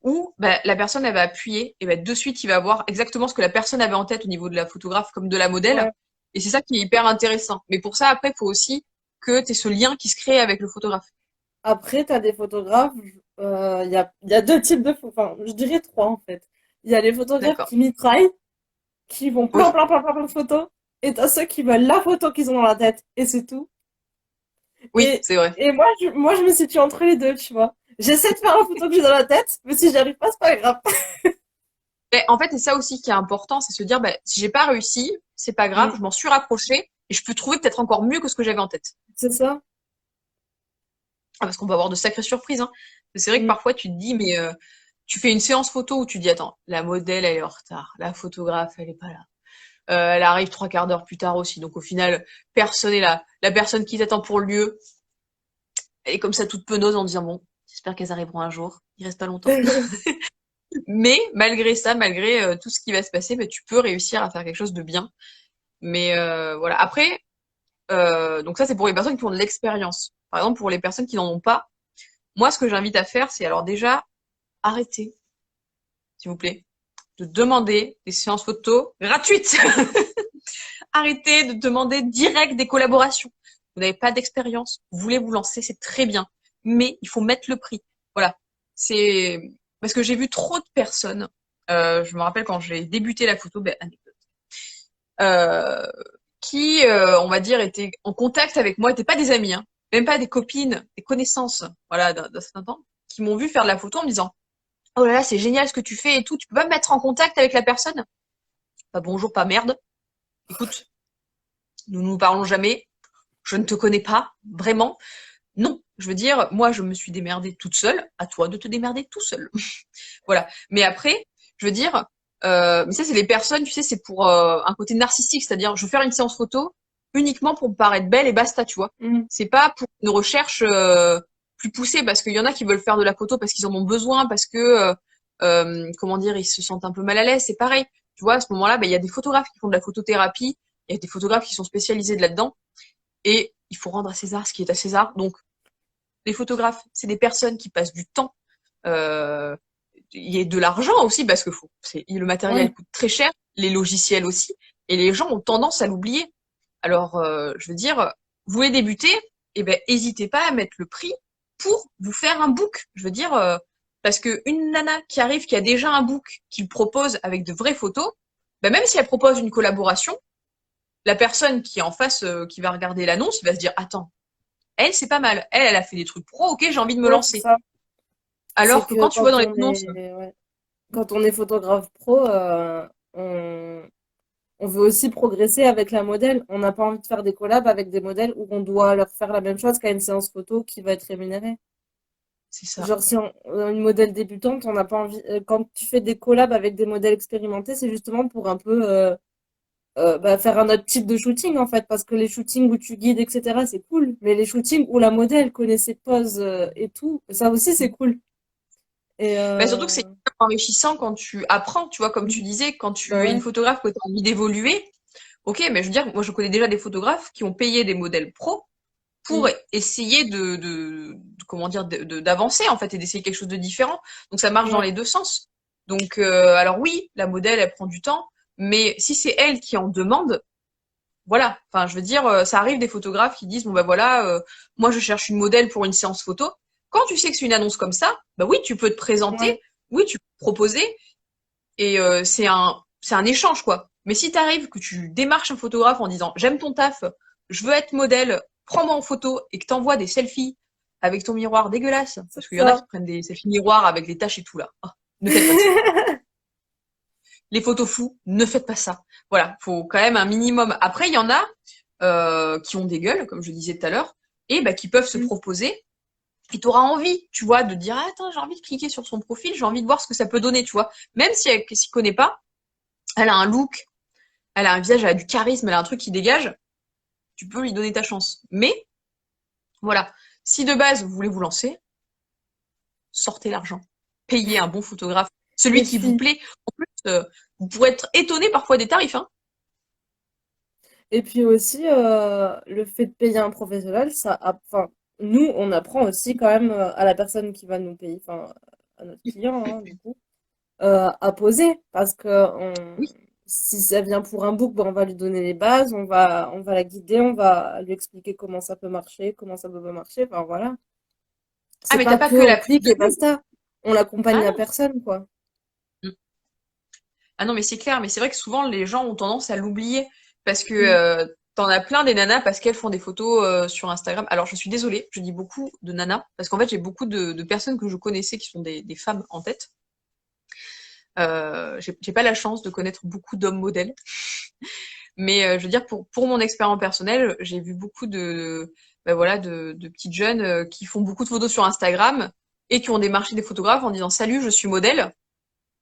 où bah, la personne elle va appuyer et bah, de suite il va voir exactement ce que la personne avait en tête au niveau de la photographe comme de la modèle. Ouais. Et c'est ça qui est hyper intéressant. Mais pour ça après il faut aussi que tu aies ce lien qui se crée avec le photographe. Après, tu as des photographes, il y a deux types de enfin, je dirais trois en fait. Il y a les photographes D'accord. qui mitraillent, qui vont plein, Oui, plein, plein, plein, plein de photos, et t'as ceux qui veulent la photo qu'ils ont dans la tête, et c'est tout. oui, Et, c'est vrai. et moi, je me situe entre les deux, tu vois. J'essaie de faire la photo que j'ai dans la tête, mais si j'y arrive pas, c'est pas grave. Mais en fait, c'est ça aussi qui est important, c'est se dire, bah, si j'ai pas réussi, c'est pas grave, Mm, je m'en suis rapproché et je peux trouver peut-être encore mieux que ce que j'avais en tête. c'est ça. Ah, parce qu'on peut avoir de sacrées surprises, hein. C'est vrai que Mm. parfois tu te dis, mais tu fais une séance photo où tu dis, attends, la modèle elle est en retard, la photographe elle est pas là. Elle arrive 3 quarts d'heure plus tard aussi, donc au final personne est là. La personne qui t'attend pour le lieu, elle est comme ça toute penause en disant bon, j'espère qu'elles arriveront un jour. Il reste pas longtemps. Mais malgré ça, malgré tout ce qui va se passer, bah, tu peux réussir à faire quelque chose de bien. Mais voilà. Après, donc ça c'est pour les personnes qui ont de l'expérience. Par exemple, pour les personnes qui n'en ont pas, moi ce que j'invite à faire, c'est alors déjà arrêter, s'il vous plaît, de demander des séances photo gratuites. Arrêtez de demander direct des collaborations. Vous n'avez pas d'expérience, vous voulez vous lancer, c'est très bien, mais il faut mettre le prix. Voilà. C'est parce que j'ai vu trop de personnes. Je me rappelle quand j'ai débuté la photo, ben, euh, qui, on va dire, étaient en contact avec moi, n'étaient pas des amis, hein, même pas des copines, des connaissances, voilà, d'un certain temps, qui m'ont vu faire de la photo en me disant, oh là là, c'est génial ce que tu fais et tout, tu peux pas me mettre en contact avec la personne? Pas bonjour, pas merde. Écoute, nous nous parlons jamais, je ne te connais pas, vraiment. Non, je veux dire, moi, je me suis démerdée toute seule, à toi de te démerder tout seul. Voilà. Mais après, je veux dire, mais ça, c'est les personnes, tu sais, c'est pour un côté narcissique, c'est-à-dire, je veux faire une séance photo uniquement pour me paraître belle et basta, tu vois. Mm. C'est pas pour une recherche plus poussée, parce qu'il y en a qui veulent faire de la photo parce qu'ils en ont besoin, parce que, comment dire, ils se sentent un peu mal à l'aise. C'est pareil. Tu vois, à ce moment-là, ben, il y a des photographes qui font de la photothérapie, il y a des photographes qui sont spécialisés de là-dedans, et il faut rendre à César ce qui est à César. Donc, les photographes, c'est des personnes qui passent du temps. Euh, il y a de l'argent aussi parce que le matériel Oui. coûte très cher, les logiciels aussi, et les gens ont tendance à l'oublier. Alors, je veux dire, vous voulez débuter, eh ben, hésitez pas à mettre le prix pour vous faire un book. Je veux dire, parce que une nana qui arrive, qui a déjà un book, qu'il propose avec de vraies photos, ben, même si elle propose une collaboration, la personne qui est en face, qui va regarder l'annonce, il va se dire, attends, elle, c'est pas mal. Elle a fait des trucs pro, ok, j'ai envie de me Ouais, c'est lancer. ça. C'est Alors que que quand tu vois dans les annonces, quand on est photographe pro, on, on veut aussi progresser avec la modèle. On n'a pas envie de faire des collabs avec des modèles où on doit leur faire la même chose qu'à une séance photo qui va être rémunérée. c'est ça. Genre, si une modèle débutante, on n'a pas envie. Quand tu fais des collabs avec des modèles expérimentés, c'est justement pour un peu bah, faire un autre type de shooting en fait, parce que les shootings où tu guides, etc., c'est cool, mais les shootings où la modèle connaît ses poses et tout, ça aussi c'est cool. Et Bah, surtout que c'est enrichissant quand tu apprends, tu vois, comme tu mhm. disais, quand Bah tu es une ouais, photographe que tu as envie d'évoluer. Ok, mais je veux dire, moi je connais déjà des photographes qui ont payé des modèles pro pour mm, essayer comment dire, d'avancer en fait et d'essayer quelque chose de différent. Donc ça marche dans ouais, les deux sens. Donc alors oui, la modèle elle prend du temps, mais si c'est elle qui en demande, voilà. Enfin, je veux dire, ça arrive des photographes qui disent bon bah voilà, moi je cherche une modèle pour une séance photo. Quand tu sais que c'est une annonce comme ça, bah oui, tu peux te présenter, ouais, oui, tu peux te proposer et c'est un échange quoi. Mais si t'arrives que tu démarches un photographe en disant j'aime ton taf, je veux être modèle, prends-moi en photo et que t'envoies des selfies avec ton miroir dégueulasse, c'est parce qu'il y en a qui ça. prennent des selfies miroirs avec les taches et tout là. Oh, ne faites pas ça. Les photos fous, ne faites pas ça. Voilà, faut quand même un minimum. Après, il y en a qui ont des gueules, comme je disais tout à l'heure, et bah, qui peuvent se Mm, proposer. Et tu auras envie, tu vois, de dire ah, attends, j'ai envie de cliquer sur son profil, j'ai envie de voir ce que ça peut donner, tu vois. Même si elle s'y connaît pas, elle a un look, elle a un visage, elle a du charisme, elle a un truc qui dégage, tu peux lui donner ta chance. Mais voilà, si de base vous voulez vous lancer, sortez l'argent, payez un bon photographe, celui Et qui vous puis, plaît. En plus, vous pourrez être étonné parfois des tarifs, hein. et puis aussi, le fait de payer un professionnel, enfin, nous, on apprend aussi quand même à la personne qui va nous payer, enfin, à notre client, hein, du coup, à poser. Parce que Oui, si ça vient pour un book, ben, on va lui donner les bases, on va la guider, on va lui expliquer comment ça peut marcher, comment ça peut pas marcher. Enfin, voilà. ah C'est mais t'as pas pas que que on la prise clique de et vue. basta. On l'accompagne Ah la non. personne, quoi. Mm. Ah non, mais c'est clair, mais c'est vrai que souvent les gens ont tendance à l'oublier parce que Mm. t'en as plein des nanas parce qu'elles font des photos sur Instagram. Alors je suis désolée, je dis beaucoup de nanas parce qu'en fait j'ai beaucoup de personnes que je connaissais qui sont des femmes en tête. J'ai pas la chance de connaître beaucoup d'hommes modèles, mais je veux dire pour mon expérience personnelle, j'ai vu beaucoup ben voilà de petites jeunes qui font beaucoup de photos sur Instagram et qui ont démarché des photographes en disant salut, je suis modèle.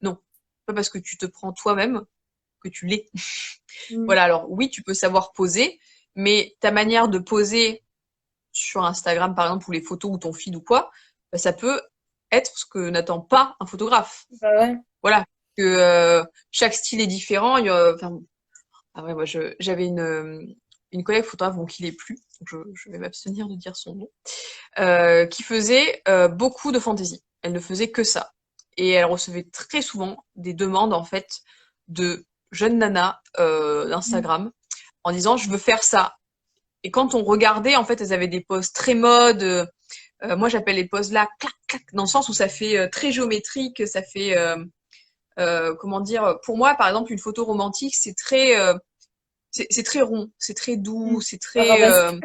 Non, pas parce que tu te prends toi-même que tu l'es. Mm. Voilà, alors oui, tu peux savoir poser, mais ta manière de poser sur Instagram, par exemple, ou les photos ou ton feed ou quoi, bah, ça peut être ce que n'attend pas un photographe. Bah ouais. Voilà, que chaque style est différent. Enfin, ah ouais, moi, j'avais une collègue photographe, bon, qui l'est plus, donc je vais m'abstenir de dire son nom, qui faisait beaucoup de fantaisie. Elle ne faisait que ça. Et elle recevait très souvent des demandes, en fait, de jeunes nanas Mm. d'Instagram en disant je veux faire ça. Et quand on regardait, en fait, elles avaient des poses très mode. Moi, j'appelle les poses là clac clac dans le sens où ça fait très géométrique, ça fait comment dire. Pour moi, par exemple, une photo romantique, c'est très rond, c'est très doux, Mm. c'est très Arabesque.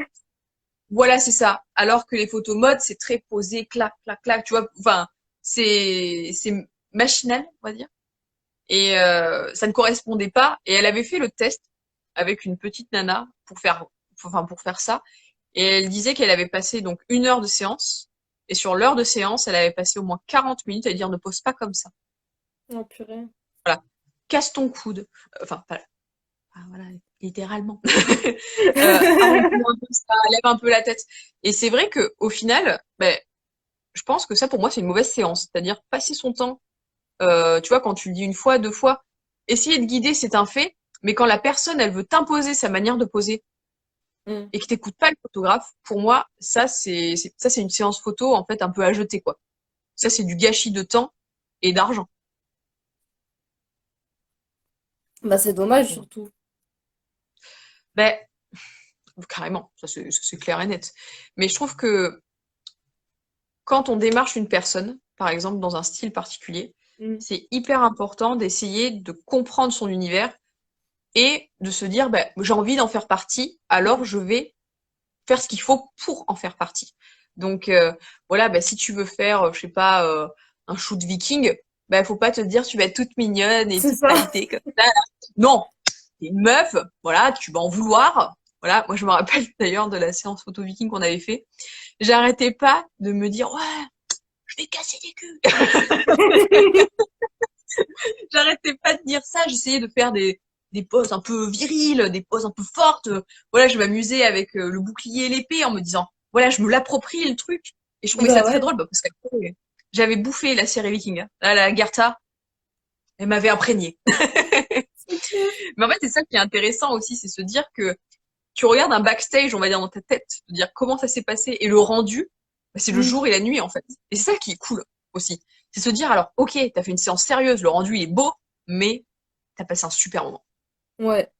voilà, c'est ça. Alors que les photos mode, c'est très posé, clac clac clac. Tu vois, enfin, c'est machinal, on va dire. Et ça ne correspondait pas. Et elle avait fait le test avec une petite nana pour faire ça. Et elle disait qu'elle avait passé donc 1 heure de séance. Et sur l'heure de séance, elle avait passé au moins 40 minutes à lui dire ne pose pas comme ça. Oh purée. Voilà. Casse ton coude. Enfin, voilà, littéralement. Arrange-toi un peu ça, lève un peu la tête. Et c'est vrai que au final, ben, je pense que ça pour moi c'est une mauvaise séance. C'est-à-dire passer son temps, tu vois, quand tu le dis une fois, deux fois, essayer de guider, c'est un fait. Mais quand la personne, elle veut t'imposer sa manière de poser, Mm. et que t'écoutes pas le photographe, pour moi, ça c'est une séance photo en fait un peu à jeter quoi. Ça c'est du gâchis de temps et d'argent. Bah c'est dommage surtout. Ben carrément, ça, c'est clair et net. Mais je trouve que quand on démarche une personne, par exemple dans un style particulier, Mm. c'est hyper important d'essayer de comprendre son univers et de se dire ben, j'ai envie d'en faire partie, alors Mm. je vais faire ce qu'il faut pour en faire partie. Donc voilà, bah, si tu veux faire, je sais pas, un shoot viking, bah faut pas te dire tu vas être toute mignonne et C'est toute ça. pailletée comme ça. Non, t'es une meuf, voilà, tu vas en vouloir. Voilà, moi je me rappelle d'ailleurs de la séance photo viking qu'on avait fait. J'arrêtais pas de me dire ouais, je vais casser les culs. J'arrêtais pas de dire ça. J'essayais de faire des poses un peu viriles, des poses un peu fortes. Voilà, je m'amusais avec le bouclier et l'épée en me disant, voilà, je me l'approprie le truc. Et je trouvais ça Bah très ouais. drôle parce qu'après, j'avais bouffé la série Viking. Hein. Là, la Gertha, elle m'avait imprégné. C'est clair. Mais en fait, c'est ça qui est intéressant aussi, c'est se dire que tu regardes un backstage, on va dire, dans ta tête, te dire comment ça s'est passé et le rendu, bah, c'est le Mm. jour et la nuit, en fait. Et c'est ça qui est cool aussi. C'est se dire, alors, ok, t'as fait une séance sérieuse, le rendu il est beau, mais t'as passé un super moment. Ouais.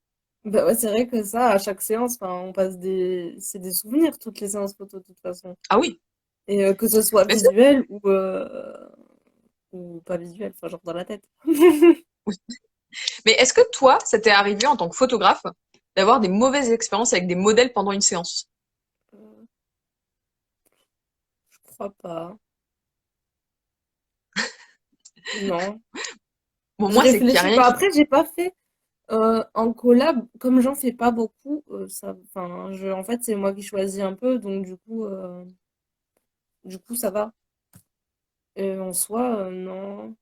Bah ouais, c'est vrai que ça, à chaque séance, enfin, on passe c'est des souvenirs, toutes les séances photo, de toute façon. Ah oui, Et que ce soit mais ça, visuel ou pas visuel, enfin, genre dans la tête. oui. Mais est-ce que toi, ça t'est arrivé en tant que photographe d'avoir des mauvaises expériences avec des modèles pendant une séance? Euh, je crois pas. Non. Bon, Je moi, c'est qu'il y a réfléchis rien pas. qui... Après, j'ai pas fait en collab, comme j'en fais pas beaucoup, ça, enfin, en fait, c'est moi qui choisis un peu, donc du coup, ça va. En soi, non.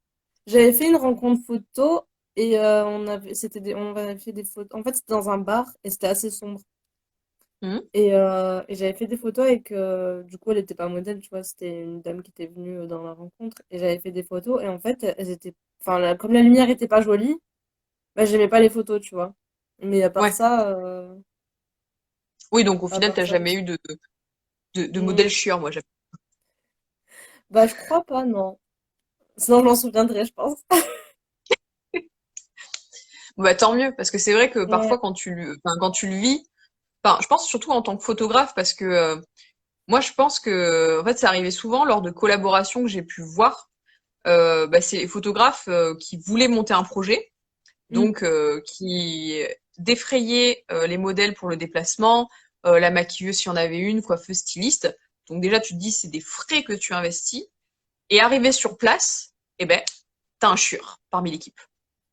J'avais fait une rencontre photo et on avait fait des photos. En fait, c'était dans un bar et c'était assez sombre. Hmm. Et j'avais fait des photos avec, du coup, elle était pas modèle, tu vois, c'était une dame qui était venue dans la rencontre. Et j'avais fait des photos et en fait, elles étaient, enfin, comme la lumière était pas jolie, bah, j'aimais pas les photos, tu vois. Mais Ouais. Oui, donc au à final, part t'as ça, jamais eu de hmm, modèle chieur, moi, jamais. bah, je crois pas, non. Sinon, je m'en souviendrai, je pense. Bah, tant mieux, parce que c'est vrai que Ouais. parfois, enfin, quand tu le vis, enfin, je pense surtout en tant que photographe, parce que moi, je pense que, en fait, ça arrivait souvent lors de collaborations que j'ai pu voir. Bah, c'est les photographes qui voulaient monter un projet, Hmm. donc qui défrayaient les modèles pour le déplacement, la maquilleuse s'il y en avait une, coiffeuse, styliste. Donc déjà, tu te dis, c'est des frais que tu investis. Et arrivé sur place, eh ben, t'as un chieur parmi l'équipe.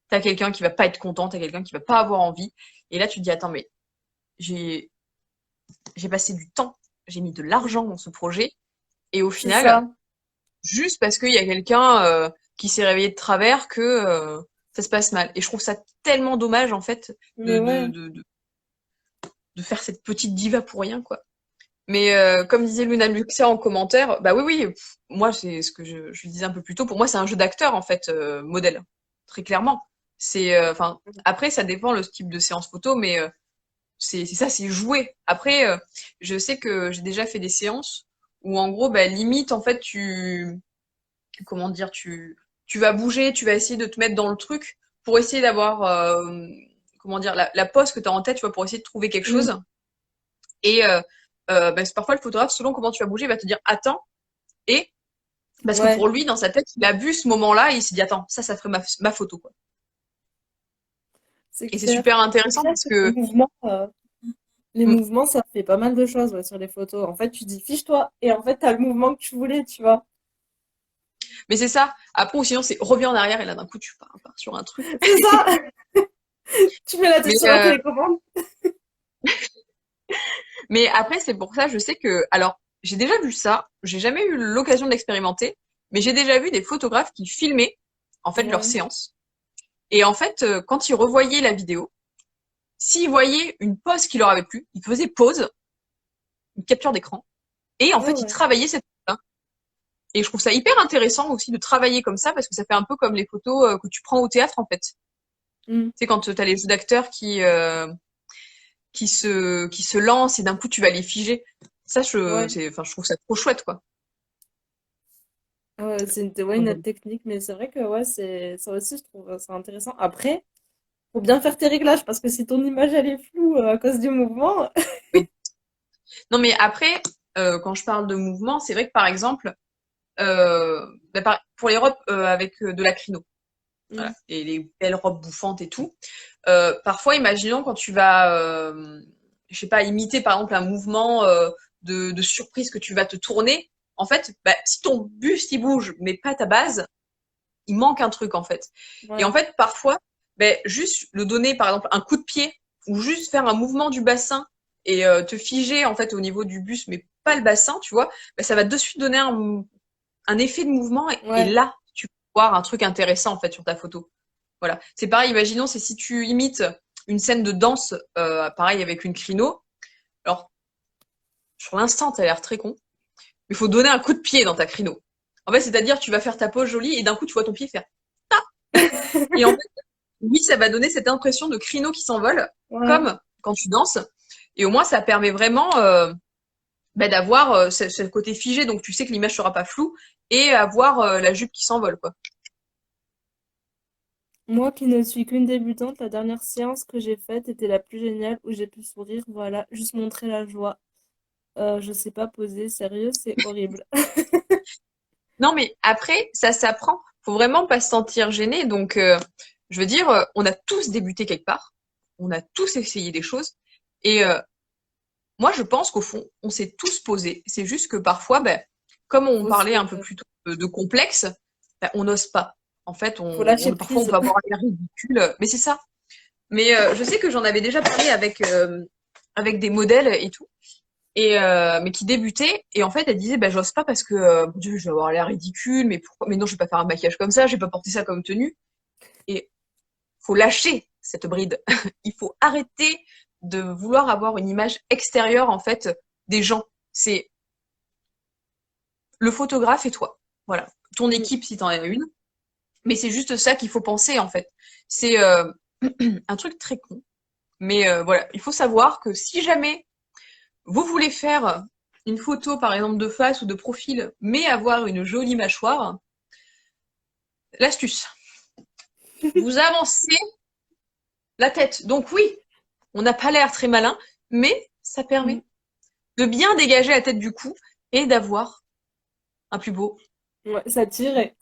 T'as quelqu'un qui va pas être content, t'as quelqu'un qui va pas avoir envie. Et là, tu te dis, attends, mais j'ai j'ai passé du temps, j'ai mis de l'argent dans ce projet, et au C'est final, ça. juste parce qu'il y a quelqu'un qui s'est réveillé de travers que ça se passe mal. Et je trouve ça tellement dommage en fait Mais ouais. de faire cette petite diva pour rien quoi. Mais comme disait Luna Luxa en commentaire, bah oui oui, moi c'est ce que je disais un peu plus tôt. Pour moi c'est un jeu d'acteur en fait modèle, très clairement. C'est enfin après ça dépend le type de séance photo, mais c'est ça, c'est jouer. Après, je sais que j'ai déjà fait des séances où en gros, bah, limite, en fait, comment dire, tu vas bouger, tu vas essayer de te mettre dans le truc pour essayer d'avoir, comment dire, la pose que tu as en tête, tu vois, pour essayer de trouver quelque Hmm. chose. Et bah, c'est parfois le photographe, selon comment tu vas bouger, il va te dire attends. Et parce que Ouais. pour lui, dans sa tête, il a vu ce moment-là et il s'est dit attends, ça ferait ma photo, quoi. C'est Et c'est clair. super C'est intéressant clair parce que que les mm, mouvements, ça fait pas mal de choses ouais, sur les photos. En fait, tu dis fiche-toi et en fait, t'as le mouvement que tu voulais, tu vois. mais c'est ça. Après, ou sinon, c'est reviens en arrière et là, d'un coup, tu pars sur un truc. C'est ça. Tu mets la tête Mais sur la télécommande. Mais après, c'est pour ça, je sais que, alors, j'ai déjà vu ça, j'ai jamais eu l'occasion de l'expérimenter, mais j'ai déjà vu des photographes qui filmaient, en fait, leur Ouais. séance. Et en fait, quand ils revoyaient la vidéo, s'ils voyaient une pause qui leur avait plu, ils faisaient pause, une capture d'écran, et en Ah fait, ils ouais. travaillaient cette photo. Et je trouve ça hyper intéressant aussi de travailler comme ça, parce que ça fait un peu comme les photos que tu prends au théâtre, en fait. Tu Hmm. sais, quand t'as les jeux d'acteurs qui se lancent et d'un coup, tu vas les figer. Ça, Ouais. enfin, je trouve ça trop chouette, quoi. Ah ouais, ouais, une autre technique, mais c'est vrai que ouais, ça aussi, je trouve ça intéressant. Après, faut bien faire tes réglages parce que si ton image elle est floue à cause du mouvement. Oui. Non, mais après, quand je parle de mouvement, c'est vrai que par exemple, pour les robes avec de l'acrylo, Hmm. voilà, et les belles robes bouffantes et tout, parfois, imaginons quand tu vas, je sais pas, imiter par exemple un mouvement de surprise que tu vas te tourner, en fait, bah, si ton buste il bouge, mais pas ta base, il manque un truc en fait. Et en Ouais. fait, parfois, ben, juste le donner par exemple un coup de pied ou juste faire un mouvement du bassin et te figer en fait au niveau du buste, mais pas le bassin, tu vois, ben, ça va de suite donner un effet de mouvement et Ouais. là, tu peux voir un truc intéressant en fait sur ta photo. Voilà. C'est pareil, imaginons, c'est si tu imites une scène de danse, pareil avec une crino. Alors, sur l'instant, ça a l'air très con. Il faut donner un coup de pied dans ta crino. En fait, c'est-à-dire, tu vas faire ta pose jolie et d'un coup, tu vois ton pied faire ta. Et en fait, oui, ça va donner cette impression de crino qui s'envole, Ouais. comme quand tu danses. Et au moins, ça permet vraiment d'avoir ce côté figé, donc tu sais que l'image sera pas floue, et avoir la jupe qui s'envole, quoi. Moi qui ne suis qu'une débutante, la dernière séance que j'ai faite était la plus géniale où j'ai pu sourire, voilà, juste montrer la joie. Je sais pas poser, sérieux, c'est horrible. Non, mais après, ça s'apprend. Faut vraiment pas se sentir gêné. Donc, je veux dire, on a tous débuté quelque part. On a tous essayé des choses. Et moi, je pense qu'au fond, on s'est tous posé. C'est juste que parfois, comme on Faut se, parlait un peu plus tôt de complexe, on n'ose pas. En fait, faut lâcher parfois, on prise. peut avoir l'air ridicule. Mais c'est ça. Mais je sais que j'en avais déjà parlé avec des modèles et tout. Et mais qui débutait et en fait elle disait bah j'ose pas parce que mon Dieu je vais avoir l'air ridicule mais pourquoi mais non je vais pas faire un maquillage comme ça je vais pas porter ça comme tenue et faut lâcher cette bride il faut arrêter de vouloir avoir une image extérieure en fait des gens c'est le photographe et toi voilà ton Mm. équipe si t'en as une mais c'est juste ça qu'il faut penser en fait c'est un truc très con mais voilà il faut savoir que si jamais vous voulez faire une photo, par exemple, de face ou de profil, mais avoir une jolie mâchoire, l'astuce. Vous avancez la tête. Donc oui, on n'a pas l'air très malin, mais ça Mm. permet de bien dégager la tête du cou et d'avoir un plus beau. Ouais, ça tirait.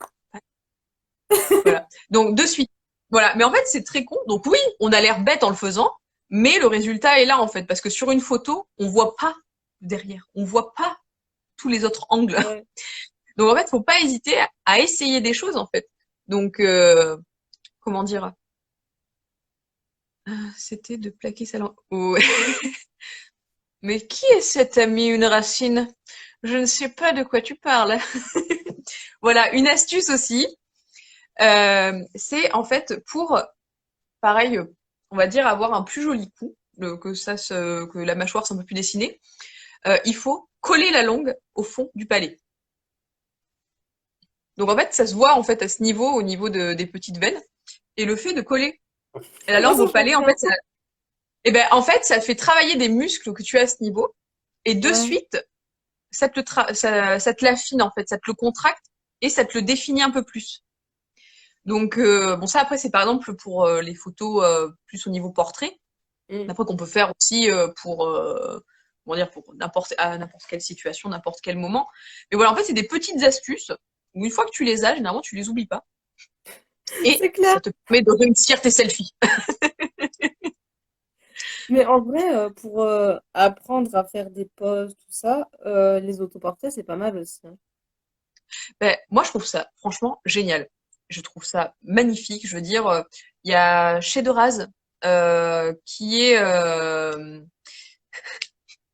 Voilà. Donc de suite. Voilà. Mais en fait, c'est très con. Donc oui, on a l'air bête en le faisant, mais le résultat est là en fait, parce que sur une photo, on voit pas derrière, on voit pas tous les autres angles. Ouais. Donc en fait, faut pas hésiter à essayer des choses en fait. Donc comment dire c'était de plaquer sa langue. Oh. Mais qui est cet ami une racine? Je ne sais pas de quoi tu parles. Voilà, une astuce aussi, c'est en fait pour, pareil, on va dire avoir un plus joli cou, que la mâchoire soit un peu plus dessinée. Il faut coller la langue au fond du palais. Donc en fait, ça se voit en fait à ce niveau, au niveau des petites veines, et le fait de coller la Comment langue ça, au je palais, en fait, comprends pas? en fait, ça fait travailler des muscles que tu as à ce niveau, et de Ouais. suite, ça te l'affine en fait, ça te le contracte et ça te le définit un peu plus. Donc bon ça après c'est par exemple pour les photos plus au niveau portrait. Mm. Après qu'on peut faire aussi pour comment dire pour n'importe quelle situation, n'importe quel moment. Mais voilà en fait c'est des petites astuces où une fois que tu les as, généralement tu les oublies pas et C'est clair. ça te permet de réussir tes selfies. Mais en vrai, pour apprendre à faire des poses, tout ça, les autoportraits, c'est pas mal aussi, hein. Moi je trouve ça franchement génial. Je trouve ça magnifique. Je veux dire, il y a Chez de Raz qui est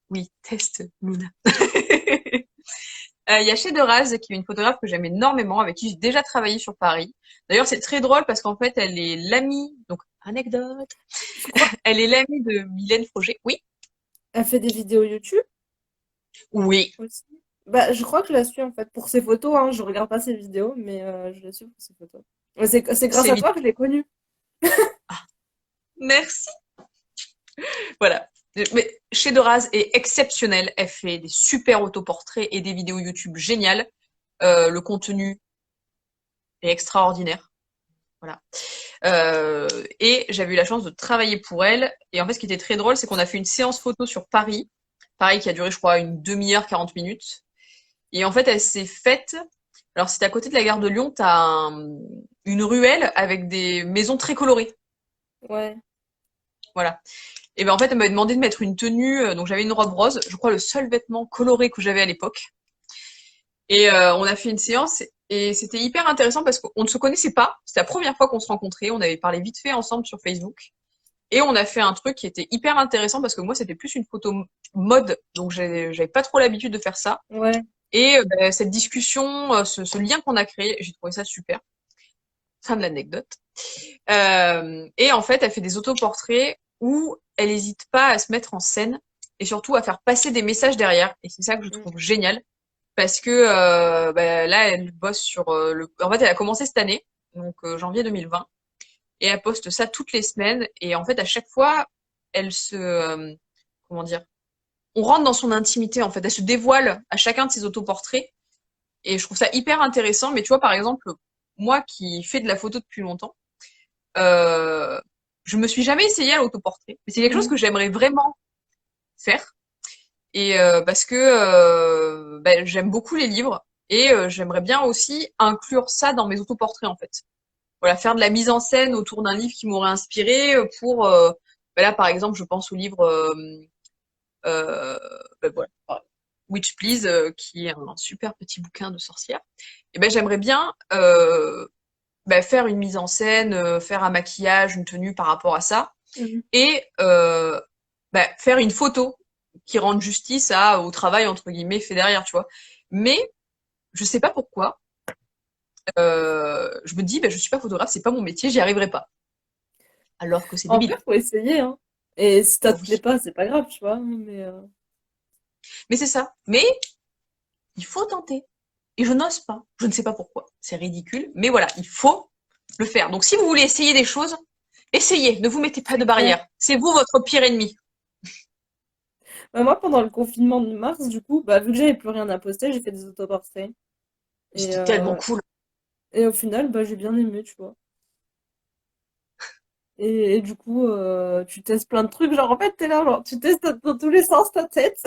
oui, test Luna. Il y a Chez de Raz, qui est une photographe que j'aime énormément, avec qui j'ai déjà travaillé sur Paris. D'ailleurs, c'est très drôle parce qu'en fait, elle est l'amie, donc anecdote, Je crois. elle est l'amie de Mylène Froger. Oui, Elle fait des vidéos YouTube oui, aussi. Bah, je crois que je la suis en fait pour ses photos, hein. Je regarde pas ses vidéos, mais je la suis pour ses photos. Ouais, c'est grâce c'est à vite. toi que je l'ai connue. Ah, merci. Voilà. Mais Chez de Raz est exceptionnelle. Elle fait des super autoportraits et des vidéos YouTube géniales. Le contenu est extraordinaire. Voilà. Et j'avais eu la chance de travailler pour elle. Et en fait, ce qui était très drôle, c'est qu'on a fait une séance photo sur Paris. Pareil, qui a duré, je crois, une demi-heure, 40 minutes. Et en fait, elle s'est faite. Alors, c'était à côté de la gare de Lyon, une ruelle avec des maisons très colorées. Ouais. Voilà. Et ben en fait, elle m'avait demandé de mettre une tenue. Donc, j'avais une robe rose. Je crois le seul vêtement coloré que j'avais à l'époque. Et on a fait une séance. Et c'était hyper intéressant parce qu'on ne se connaissait pas. C'était la première fois qu'on se rencontrait. On avait parlé vite fait ensemble sur Facebook. Et on a fait un truc qui était hyper intéressant parce que moi, c'était plus une photo mode. Donc, j'avais pas trop l'habitude de faire ça. Ouais. Et cette discussion, ce lien qu'on a créé, j'ai trouvé ça super. Fin de l'anecdote. Et en fait, elle fait des autoportraits où elle n'hésite pas à se mettre en scène et surtout à faire passer des messages derrière. Et c'est ça que je Mm. trouve génial parce que bah, là, elle bosse sur le. En fait, elle a commencé cette année, donc janvier 2020, et elle poste ça toutes les semaines. Et en fait, à chaque fois, elle se comment dire, on rentre dans son intimité. En fait, elle se dévoile à chacun de ses autoportraits. Et je trouve ça hyper intéressant. Mais tu vois, par exemple, moi qui fais de la photo depuis longtemps. Euh, je me suis jamais essayée à l'autoportrait, mais c'est quelque chose Mhm. que j'aimerais vraiment faire. Et parce que ben, j'aime beaucoup les livres et j'aimerais bien aussi inclure ça dans mes autoportraits en fait. Voilà, faire de la mise en scène autour d'un livre qui m'aurait inspiré pour ben là par exemple, je pense au livre euh, ben voilà, Witch Please qui est un super petit bouquin de sorcière. Et ben j'aimerais bien ben, faire une mise en scène, faire un maquillage, une tenue par rapport à ça Mhm. et bah, faire une photo qui rende justice au travail entre guillemets fait derrière, tu vois. Mais je sais pas pourquoi. Je me dis, bah, je suis pas photographe, c'est pas mon métier, j'y arriverai pas. Alors que c'est En vrai, débile. faut essayer, hein. Et si ça Oh te plaît oui. pas, c'est pas grave, tu vois. Mais Mais c'est ça. Mais il faut tenter. Et je n'ose pas. Je ne sais pas pourquoi. C'est ridicule. Mais voilà, il faut le faire. Donc si vous voulez essayer des choses, essayez. Ne vous mettez pas c'est de clair. barrière. C'est vous votre pire ennemi. Bah, moi, pendant le confinement de mars, du coup, bah, vu que j'avais plus rien à poster, j'ai fait des autoportraits. Et, C'était tellement cool. et au final, bah, j'ai bien aimé, tu vois. Et du coup, tu testes plein de trucs. Genre, en fait, t'es là, genre, tu testes dans tous les sens ta tête.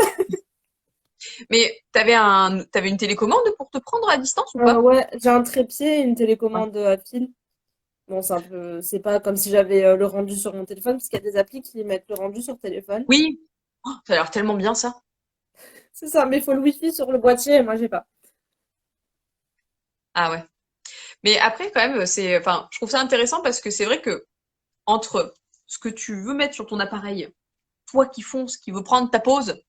Mais t'avais une télécommande pour te prendre à distance ou pas? Ouais, j'ai un trépied et une Ouais. télécommande à fil. Bon, c'est un peu, c'est pas comme si j'avais le rendu sur mon téléphone, parce qu'il y a des applis qui mettent le rendu sur téléphone. Oui. Oh, ça a l'air tellement bien ça. C'est ça, mais il faut le wifi sur le boîtier, et moi j'ai pas. Ah ouais. Mais après, quand même, enfin, je trouve ça intéressant parce que c'est vrai que entre ce que tu veux mettre sur ton appareil, toi qui fonce, qui veut prendre ta pause,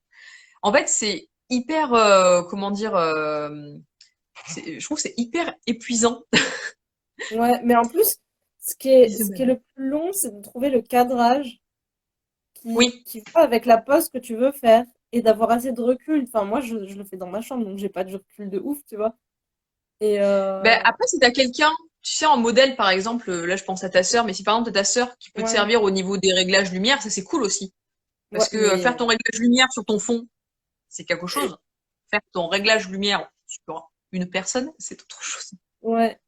en fait, c'est hyper, comment dire, je trouve que c'est hyper épuisant. Ouais, mais en plus, ce qui est le plus long, c'est de trouver le cadrage Oui. qui va avec la pose que tu veux faire et d'avoir assez de recul. Enfin, moi, je le fais dans ma chambre, donc j'ai pas de recul de ouf, tu vois. Et Ben après, si t'as quelqu'un, tu sais, en modèle, par exemple, là, je pense à ta sœur, mais si par exemple t'as ta sœur qui peut te ouais, servir au niveau des réglages lumière, ça c'est cool aussi. ouais, Parce que faire ton mais réglage lumière sur ton fond, c'est quelque chose. Faire ton réglage lumière sur une personne, c'est autre chose. ouais,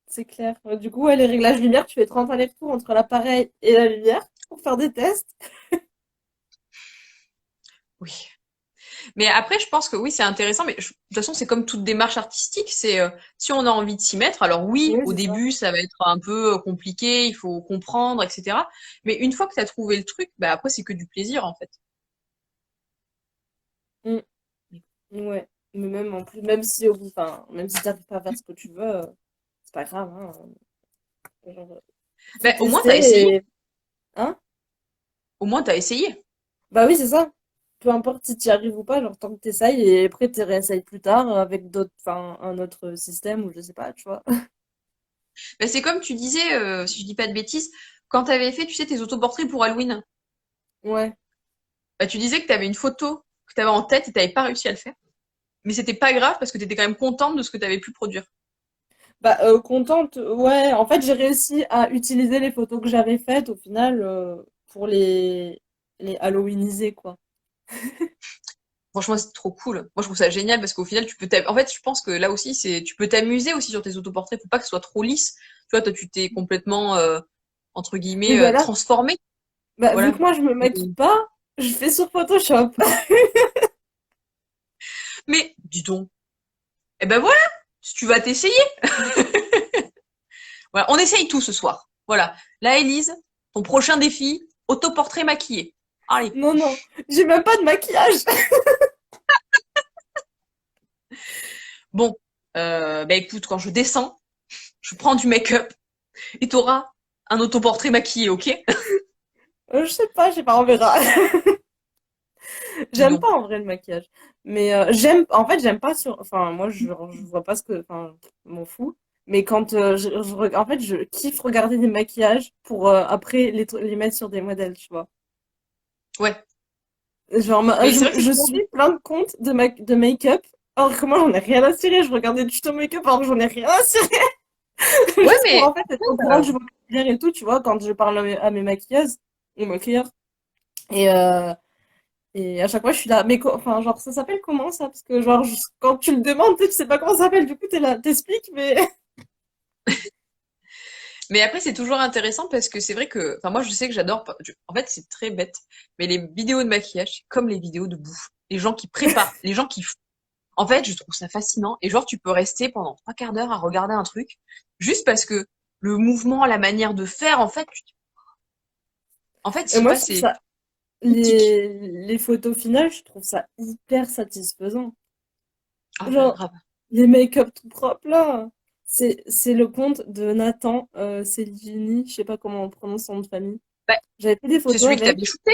c'est clair. Du coup, ouais, les réglages lumière, tu fais 30 allers-retours entre l'appareil et la lumière pour faire des tests. Oui. Mais après, je pense que oui, c'est intéressant. Mais de toute façon, c'est comme toute démarche artistique. C'est si on a envie de s'y mettre. Alors oui, Oui, au c'est ça. début, ça va être un peu compliqué. Il faut comprendre, etc. Mais une fois que tu as trouvé le truc, bah après, c'est que du plaisir en fait. Mm, ouais. Mais même en plus, même si au bout, enfin, même si t'arrives pas à faire ce que tu veux, c'est pas grave, hein. Genre, faut Ben, au moins, t'as essayé. tester et... Hein? Au moins, t'as essayé. Bah oui, c'est ça. Peu importe si tu y arrives ou pas, genre tant que t'essayes et après tu réessayes plus tard avec d'autres, enfin, un autre système ou je sais pas, tu vois. Ben, c'est comme tu disais, si je dis pas de bêtises, quand t'avais fait, tu sais, tes autoportraits pour Halloween. Ouais. Bah, tu disais que t'avais une photo que t'avais en tête et t'avais pas réussi à le faire. Mais c'était pas grave parce que t'étais quand même contente de ce que t'avais pu produire. Bah contente, ouais. En fait, j'ai réussi à utiliser les photos que j'avais faites au final pour les Halloweeniser, quoi. Franchement, c'est trop cool. Moi, je trouve ça génial parce qu'au final, en fait, je pense que là aussi, tu peux t'amuser aussi sur tes autoportraits. Faut pas que ce soit trop lisse. Tu vois, toi, tu t'es complètement, entre Oui, guillemets, bah là, transformé. bah, vu que Voilà. moi je me maquille pas, je fais sur Photoshop. Mais, dis donc. Eh ben voilà. Si tu vas t'essayer. Voilà. On essaye tout ce soir. Voilà. Là, Élise, ton prochain défi, autoportrait maquillé. Allez. Non, non, j'ai même pas de maquillage. Bon. Ben écoute, quand je descends, je prends du make-up et t'auras un autoportrait maquillé, ok? Je sais pas, on verra. J'aime Bon. pas en vrai le maquillage. Mais j'aime, en fait, j'aime pas sur, enfin, moi je vois pas ce que, enfin, je m'en fous. Mais quand en fait, je kiffe regarder des maquillages pour après les mettre sur des modèles, tu vois. Ouais. Genre, Mais c'est vrai que c'est je toujours. suis plein de comptes de make-up. Alors que moi, j'en ai rien à cirer. Je regarde des tutos make-up alors que j'en ai rien à cirer. Ouais, Juste pour mais en fait être au courant du vocabulaire et tout, tu vois, quand je parle à mes maquilleuses ou maquilleurs. Et, euh, et à chaque fois, je suis là. Mais enfin, genre, ça s'appelle comment ça? Parce que, genre, quand tu le demandes, tu sais pas comment ça s'appelle. Du coup, t'es là, t'expliques, mais. après, c'est toujours intéressant parce que c'est vrai que, enfin, moi, je sais que j'adore. En fait, c'est très bête, mais les vidéos de maquillage, c'est comme les vidéos de bouffe. Les gens qui préparent, les gens qui font. En fait, je trouve ça fascinant. Et genre, tu peux rester pendant 3 quarts d'heure à regarder un truc, juste parce que le mouvement, la manière de faire, en fait, en fait, je Et sais moi, pas, je trouve c'est ça. mythique. Les photos finales, je trouve ça hyper satisfaisant. Ah, bah, Genre, grave. les make-up tout propres, là. C'est le compte de Nathan Celigini, je sais pas comment on prononce son nom de famille. Bah, J'avais fait des c'est photos celui que avec. t'avais shooté.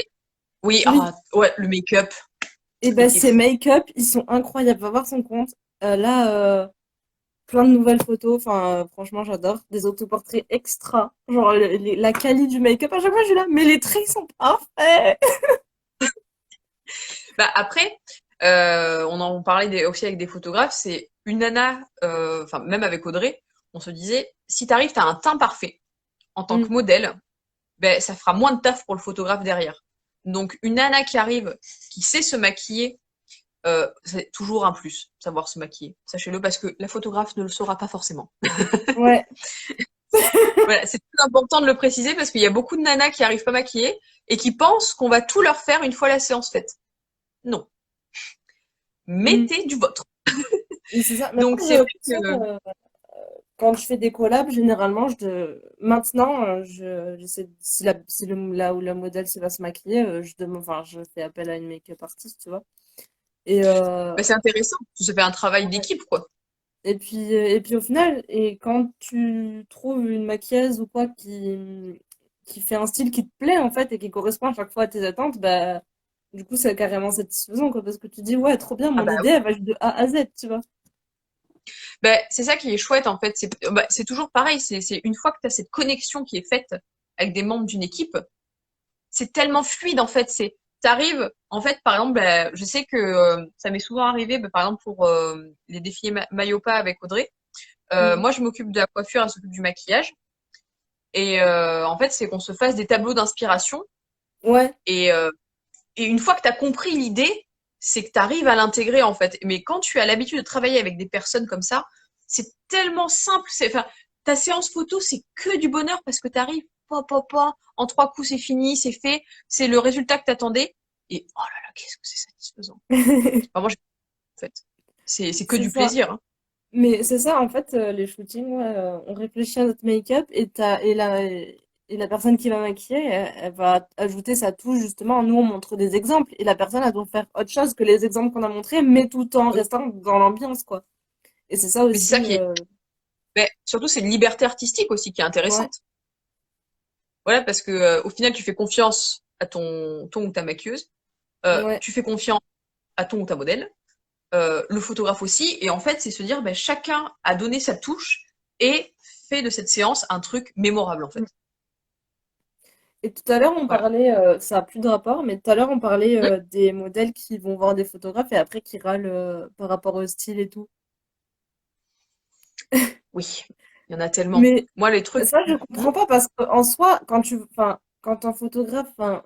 Oui, Oui, ah, ouais, le make-up, et ben c'était ces fou. make-up, ils sont incroyables. Va voir son compte. Là, plein de nouvelles photos. Enfin, franchement, j'adore. Des autoportraits extra. Genre, la qualité du make-up, à chaque fois, je suis là. Mais les traits sont parfaits. Bah, après, on en parlait aussi avec des photographes, c'est une nana, enfin, même avec Audrey, on se disait, si t'arrives, t'as un teint parfait en tant Mm. que modèle, ben, ça fera moins de taf pour le photographe derrière. Donc, une nana qui arrive, qui sait se maquiller, c'est toujours un plus, savoir se maquiller. Sachez-le, parce que la photographe ne le saura pas forcément. Ouais, Voilà, c'est très important de le préciser parce qu'il y a beaucoup de nanas qui arrivent pas maquillées et qui pensent qu'on va tout leur faire une fois la séance faite. Non. mm. Mettez du vôtre. Et c'est ça. Mais Donc, après, c'est vrai tu sais, que, quand je fais des collabs, généralement, maintenant, si là où la modèle se va se maquiller, enfin, je fais appel à une make-up artiste, tu vois. Et, euh, ben, c'est intéressant. Ça fait un travail d'équipe, quoi. et puis au final, et quand tu trouves une maquilleuse ou quoi qui fait un style qui te plaît, en fait, et qui correspond à chaque fois à tes attentes, bah, du coup, c'est carrément satisfaisant, quoi, parce que tu dis, ouais, trop bien, Ah mon bah idée, oui. elle va de A à Z, tu vois. Ben, c'est ça qui est chouette, en fait. C'est toujours pareil. C'est une fois que tu as cette connexion qui est faite avec des membres d'une équipe, c'est tellement fluide, en fait. T'arrives, en fait, par exemple, ben, je sais que ça m'est souvent arrivé, ben, par exemple, pour les défilés Mayopa avec Audrey. Mm. Moi, je m'occupe de la coiffure, elle s'occupe du maquillage. Et en fait, c'est qu'on se fasse des tableaux d'inspiration. Ouais, Et, euh, et une fois que tu as compris l'idée, c'est que tu arrives à l'intégrer, en fait. Mais quand tu as l'habitude de travailler avec des personnes comme ça, c'est tellement simple. Enfin, ta séance photo, c'est que du bonheur parce que tu arrives, en 3 coups, c'est fini, c'est fait, c'est le résultat que tu attendais. Et oh là là, qu'est-ce que c'est satisfaisant. Enfin, moi, en fait, c'est que c'est du ça. plaisir, hein. Mais c'est ça, en fait, les shootings, ouais, on réfléchit à notre make-up et la personne qui va maquiller, elle va ajouter sa touche, justement. Nous, on montre des exemples et la personne, elle doit faire autre chose que les exemples qu'on a montrés, mais tout en Oui. restant dans l'ambiance, quoi. Et c'est ça Mais c'est ça aussi, qui est. Ben, surtout, c'est une liberté artistique aussi qui est ouais, intéressante. Voilà, parce que au final, tu fais confiance à ton ou ta maquilleuse, ouais. tu fais confiance à ton ou ta modèle, le photographe aussi, et en fait, c'est se dire, ben, chacun a donné sa touche et fait de cette séance un truc mémorable, en Mm. fait. Et tout à l'heure, on Voilà. parlait, ça a plus de rapport, mais tout à l'heure, on parlait Mmh. des modèles qui vont voir des photographes et après qui râlent par rapport au style et tout. Oui, il y en a tellement. Mais Moi, les trucs. ça, je Mmh. comprends pas parce qu'en soi, enfin, quand un photographe, enfin,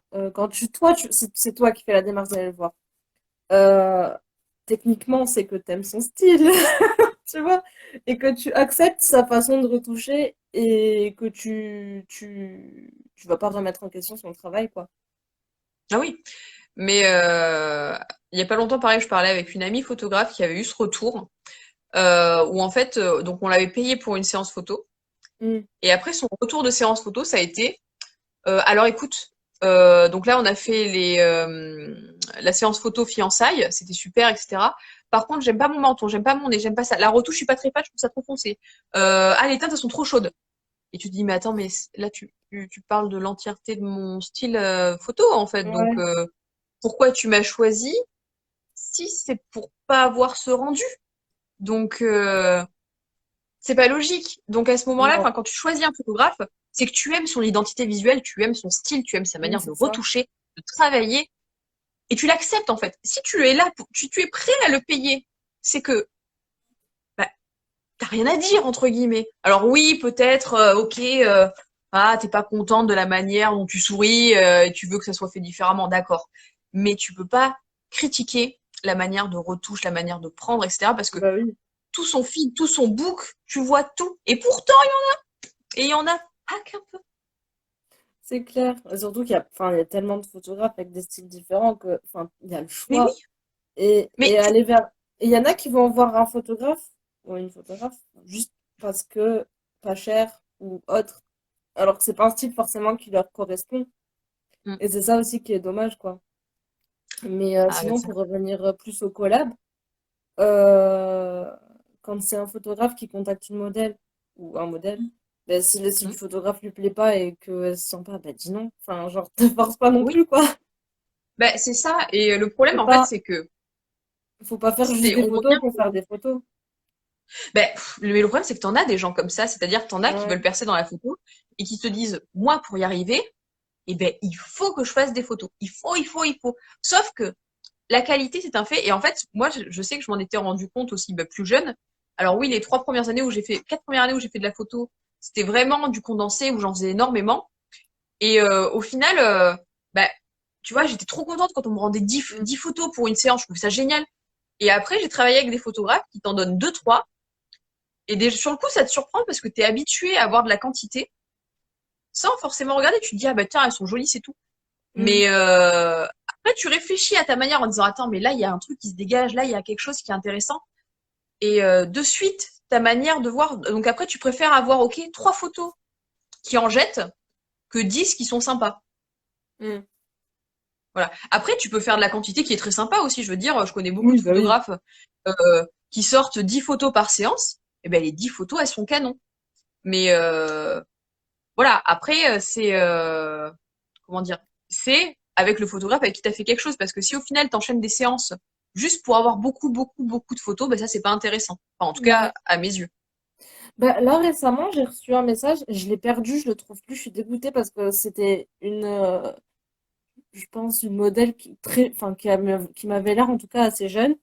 toi, c'est toi qui fais la démarche d'aller le voir. Euh, techniquement, c'est que t'aimes son style, tu vois, et que tu acceptes sa façon de retoucher et que tu vas pas remettre en question son travail, quoi. Ah oui, mais il y a pas longtemps, pareil, je parlais avec une amie photographe qui avait eu ce retour, où en fait, donc on l'avait payé pour une séance photo, Mm. et après son retour de séance photo, ça a été alors écoute, donc là on a fait la séance photo fiançailles, c'était super, etc. Par contre, j'aime pas mon menton, j'aime pas mon nez, j'aime pas ça. La retouche, je suis pas très fan, je trouve ça trop foncé. Ah, les teintes, elles sont trop chaudes. Et tu te dis, mais attends, mais là tu parles de l'entièreté de mon style photo en fait. Donc Ouais. pourquoi tu m'as choisi si c'est pour pas avoir ce rendu? Donc c'est pas logique. Donc à ce moment-là, Non, enfin, quand tu choisis un photographe, c'est que tu aimes son identité visuelle, tu aimes son style, tu aimes sa oui, manière de c'est ça. retoucher, de travailler, et tu l'acceptes en fait. Si tu es là, tu es prêt à le payer, c'est que bah, t'as rien à dire entre guillemets. Alors oui, peut-être, ok, t'es pas contente de la manière dont tu souris, et tu veux que ça soit fait différemment, d'accord. Mais tu peux pas critiquer la manière de retouche, la manière de prendre, etc. Parce que Bah oui, tout son feed, tout son book, tu vois tout. Et pourtant, il y en a pas qu'un peu. c'est clair. Surtout enfin, il y a tellement de photographes avec des styles différents que, enfin, il y a le Mais oui, choix. Et mais aller vers. Et il y en a qui vont voir un photographe ou une photographe juste parce que pas cher ou autre, alors que c'est pas un style forcément qui leur correspond. hmm. Et c'est ça aussi qui est dommage, quoi. Mais Ah, bah, sinon, ça. pour revenir plus au collab, euh, quand c'est un photographe qui contacte une modèle ou un modèle, ben, si le style Hmm. du photographe lui plaît pas et qu'elle se sent pas, ben dis non. Enfin, genre, te force pas non Oui, plus, quoi. bah, c'est ça. Et le problème, Faut en fait, pas, c'est que faut pas faire juste c'est, des on photos revient. pour faire des photos. Mais le problème, c'est que t'en as des gens comme ça, c'est-à-dire que t'en as qui Ouais. veulent percer dans la photo et qui te disent, moi, pour y arriver, eh ben, il faut que je fasse des photos. Il faut. Sauf que la qualité, c'est un fait. Et en fait, moi, je sais que je m'en étais rendu compte aussi, bah, plus jeune. Alors oui, les 3 premières années où j'ai fait, 4 premières années où j'ai fait de la photo, c'était vraiment du condensé où j'en faisais énormément. Et au final, bah, tu vois, j'étais trop contente quand on me rendait 10 photos pour une séance. Je trouvais ça génial. Et après, j'ai travaillé avec des photographes qui t'en donnent deux, trois. Et sur le coup, ça te surprend parce que t'es habitué à avoir de la quantité sans forcément regarder. Tu te dis, ah bah tiens, elles sont jolies, c'est tout. Mm. Mais après, tu réfléchis à ta manière en disant, attends, mais là, il y a un truc qui se dégage, là, il y a quelque chose qui est intéressant. Et de suite, ta manière de voir. Donc après, tu préfères avoir, ok, 3 photos qui en jettent que 10 qui sont sympas. Mm. Voilà. Après, tu peux faire de la quantité qui est très sympa aussi. Je veux dire, je connais beaucoup Oui, de bah oui. photographes qui sortent 10 photos par séance. Et ben les 10 photos, elles sont canon. Mais voilà. Après, c'est comment dire, c'est avec le photographe avec qui t'as fait quelque chose. Parce que si au final t'enchaînes des séances juste pour avoir beaucoup de photos, ben ça c'est pas intéressant. Enfin, en tout cas, Ouais. à mes yeux. Bah, là, récemment, j'ai reçu un message, je l'ai perdu, je le trouve plus, je suis dégoûtée parce que c'était je pense, une modèle enfin, qui m'avait l'air en tout cas assez jeune.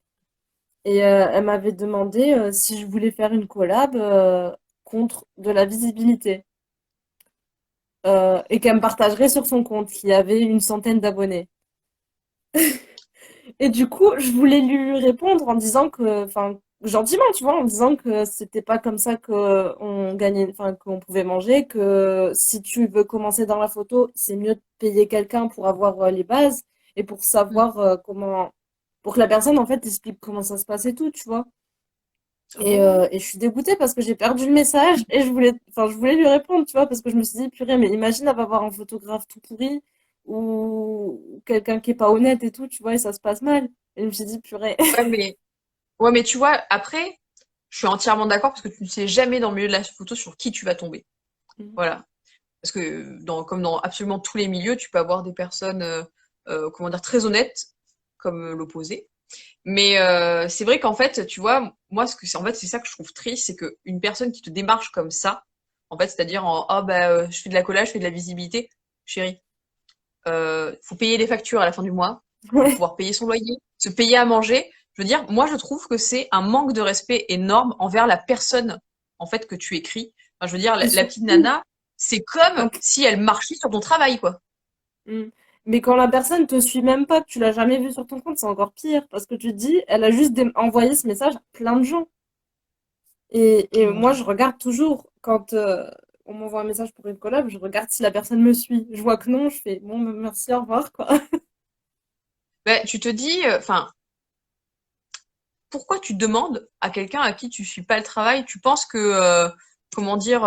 Et elle m'avait demandé si je voulais faire une collab contre de la visibilité. Et qu'elle me partagerait sur son compte, qui avait une centaine d'abonnés. Et du coup, je voulais lui répondre en disant que, enfin, gentiment, tu vois, en disant que c'était pas comme ça que on gagnait, enfin, qu'on pouvait manger, que si tu veux commencer dans la photo, c'est mieux de payer quelqu'un pour avoir les bases et pour Mm. savoir pour que la personne, en fait, explique comment ça se passe et tout, tu vois. Ouais, ouais. Et je suis dégoûtée parce que j'ai perdu le message et je voulais lui répondre, tu vois, parce que je me suis dit, purée, mais imagine, elle va voir un photographe tout pourri ou quelqu'un qui est pas honnête et tout, tu vois, et ça se passe mal. Et je me suis dit, purée. Ouais, mais tu vois, après, je suis entièrement d'accord parce que tu ne sais jamais dans le milieu de la photo sur qui tu vas tomber. Voilà. Parce que comme dans absolument tous les milieux, tu peux avoir des personnes, comment dire, très honnêtes, comme l'opposé. Mais c'est vrai qu'en fait, tu vois, moi, en fait, c'est ça que je trouve triste, c'est que une personne qui te démarche comme ça, en fait, c'est-à-dire oh bah, je fais de la collage, je fais de la visibilité, chérie, faut payer les factures à la fin du mois, faut Ouais. pouvoir payer son loyer, se payer à manger. Je veux dire, moi, je trouve que c'est un manque de respect énorme envers la personne, en fait, que tu écris. Enfin, je veux dire, Et la petite surtout, nana, c'est comme quand, si elle marchait sur ton travail, quoi. Mm. Mais quand la personne te suit même pas, que tu l'as jamais vu sur ton compte, c'est encore pire. Parce que tu te dis, elle a juste envoyé ce message à plein de gens. Et Mon moi, Dieu. je regarde toujours quand on m'envoie un message pour une collab, je regarde si la personne me suit. Je vois que non, je fais bon, merci, au revoir, quoi. Ben, tu te dis, enfin, pourquoi tu demandes à quelqu'un à qui tu suis pas le travail? Tu penses que, comment dire,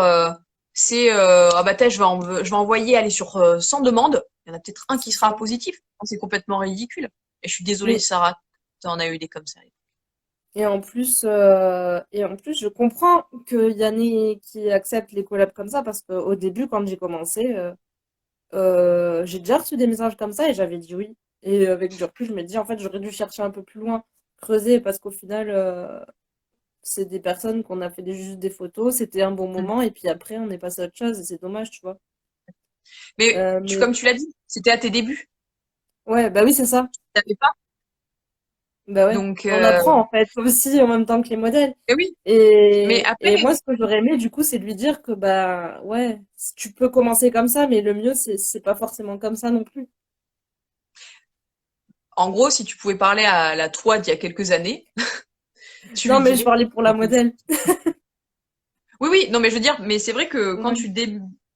c'est, ah bah, je vais envoyer, aller sur 100 demandes. Il y en a peut-être un qui C'est sera ça. positif. C'est complètement ridicule. Et je suis désolée, Mais Sarah, t'en as eu des comme ça. et en plus, je comprends qu'il y en ait qui acceptent les collabs comme ça parce qu'au début, quand j'ai commencé, j'ai déjà reçu des messages comme ça et j'avais dit oui. Et avec du recul, je me dis en fait, j'aurais dû chercher un peu plus loin, creuser parce qu'au final, c'est des personnes qu'on a fait juste des photos, c'était un bon Mm. moment, et puis après, on est passé à autre chose, et c'est dommage, tu vois. Mais Mais comme tu l'as dit, c'était à tes débuts. ouais, bah oui, c'est ça. T'avais pas. Bah ouais. Donc, On apprend, en fait, aussi, en même temps que les modèles. mais oui. Mais Et après, moi, ce que j'aurais aimé, du coup, c'est de lui dire que, bah, ouais, tu peux commencer comme ça, mais le mieux, c'est pas forcément comme ça non plus. en gros, si tu pouvais parler à la toi d'il y a quelques années, tu Non, lui mais je dirais. parlais pour la modèle. Oui, oui, non, mais je veux dire, mais c'est vrai que Ouais,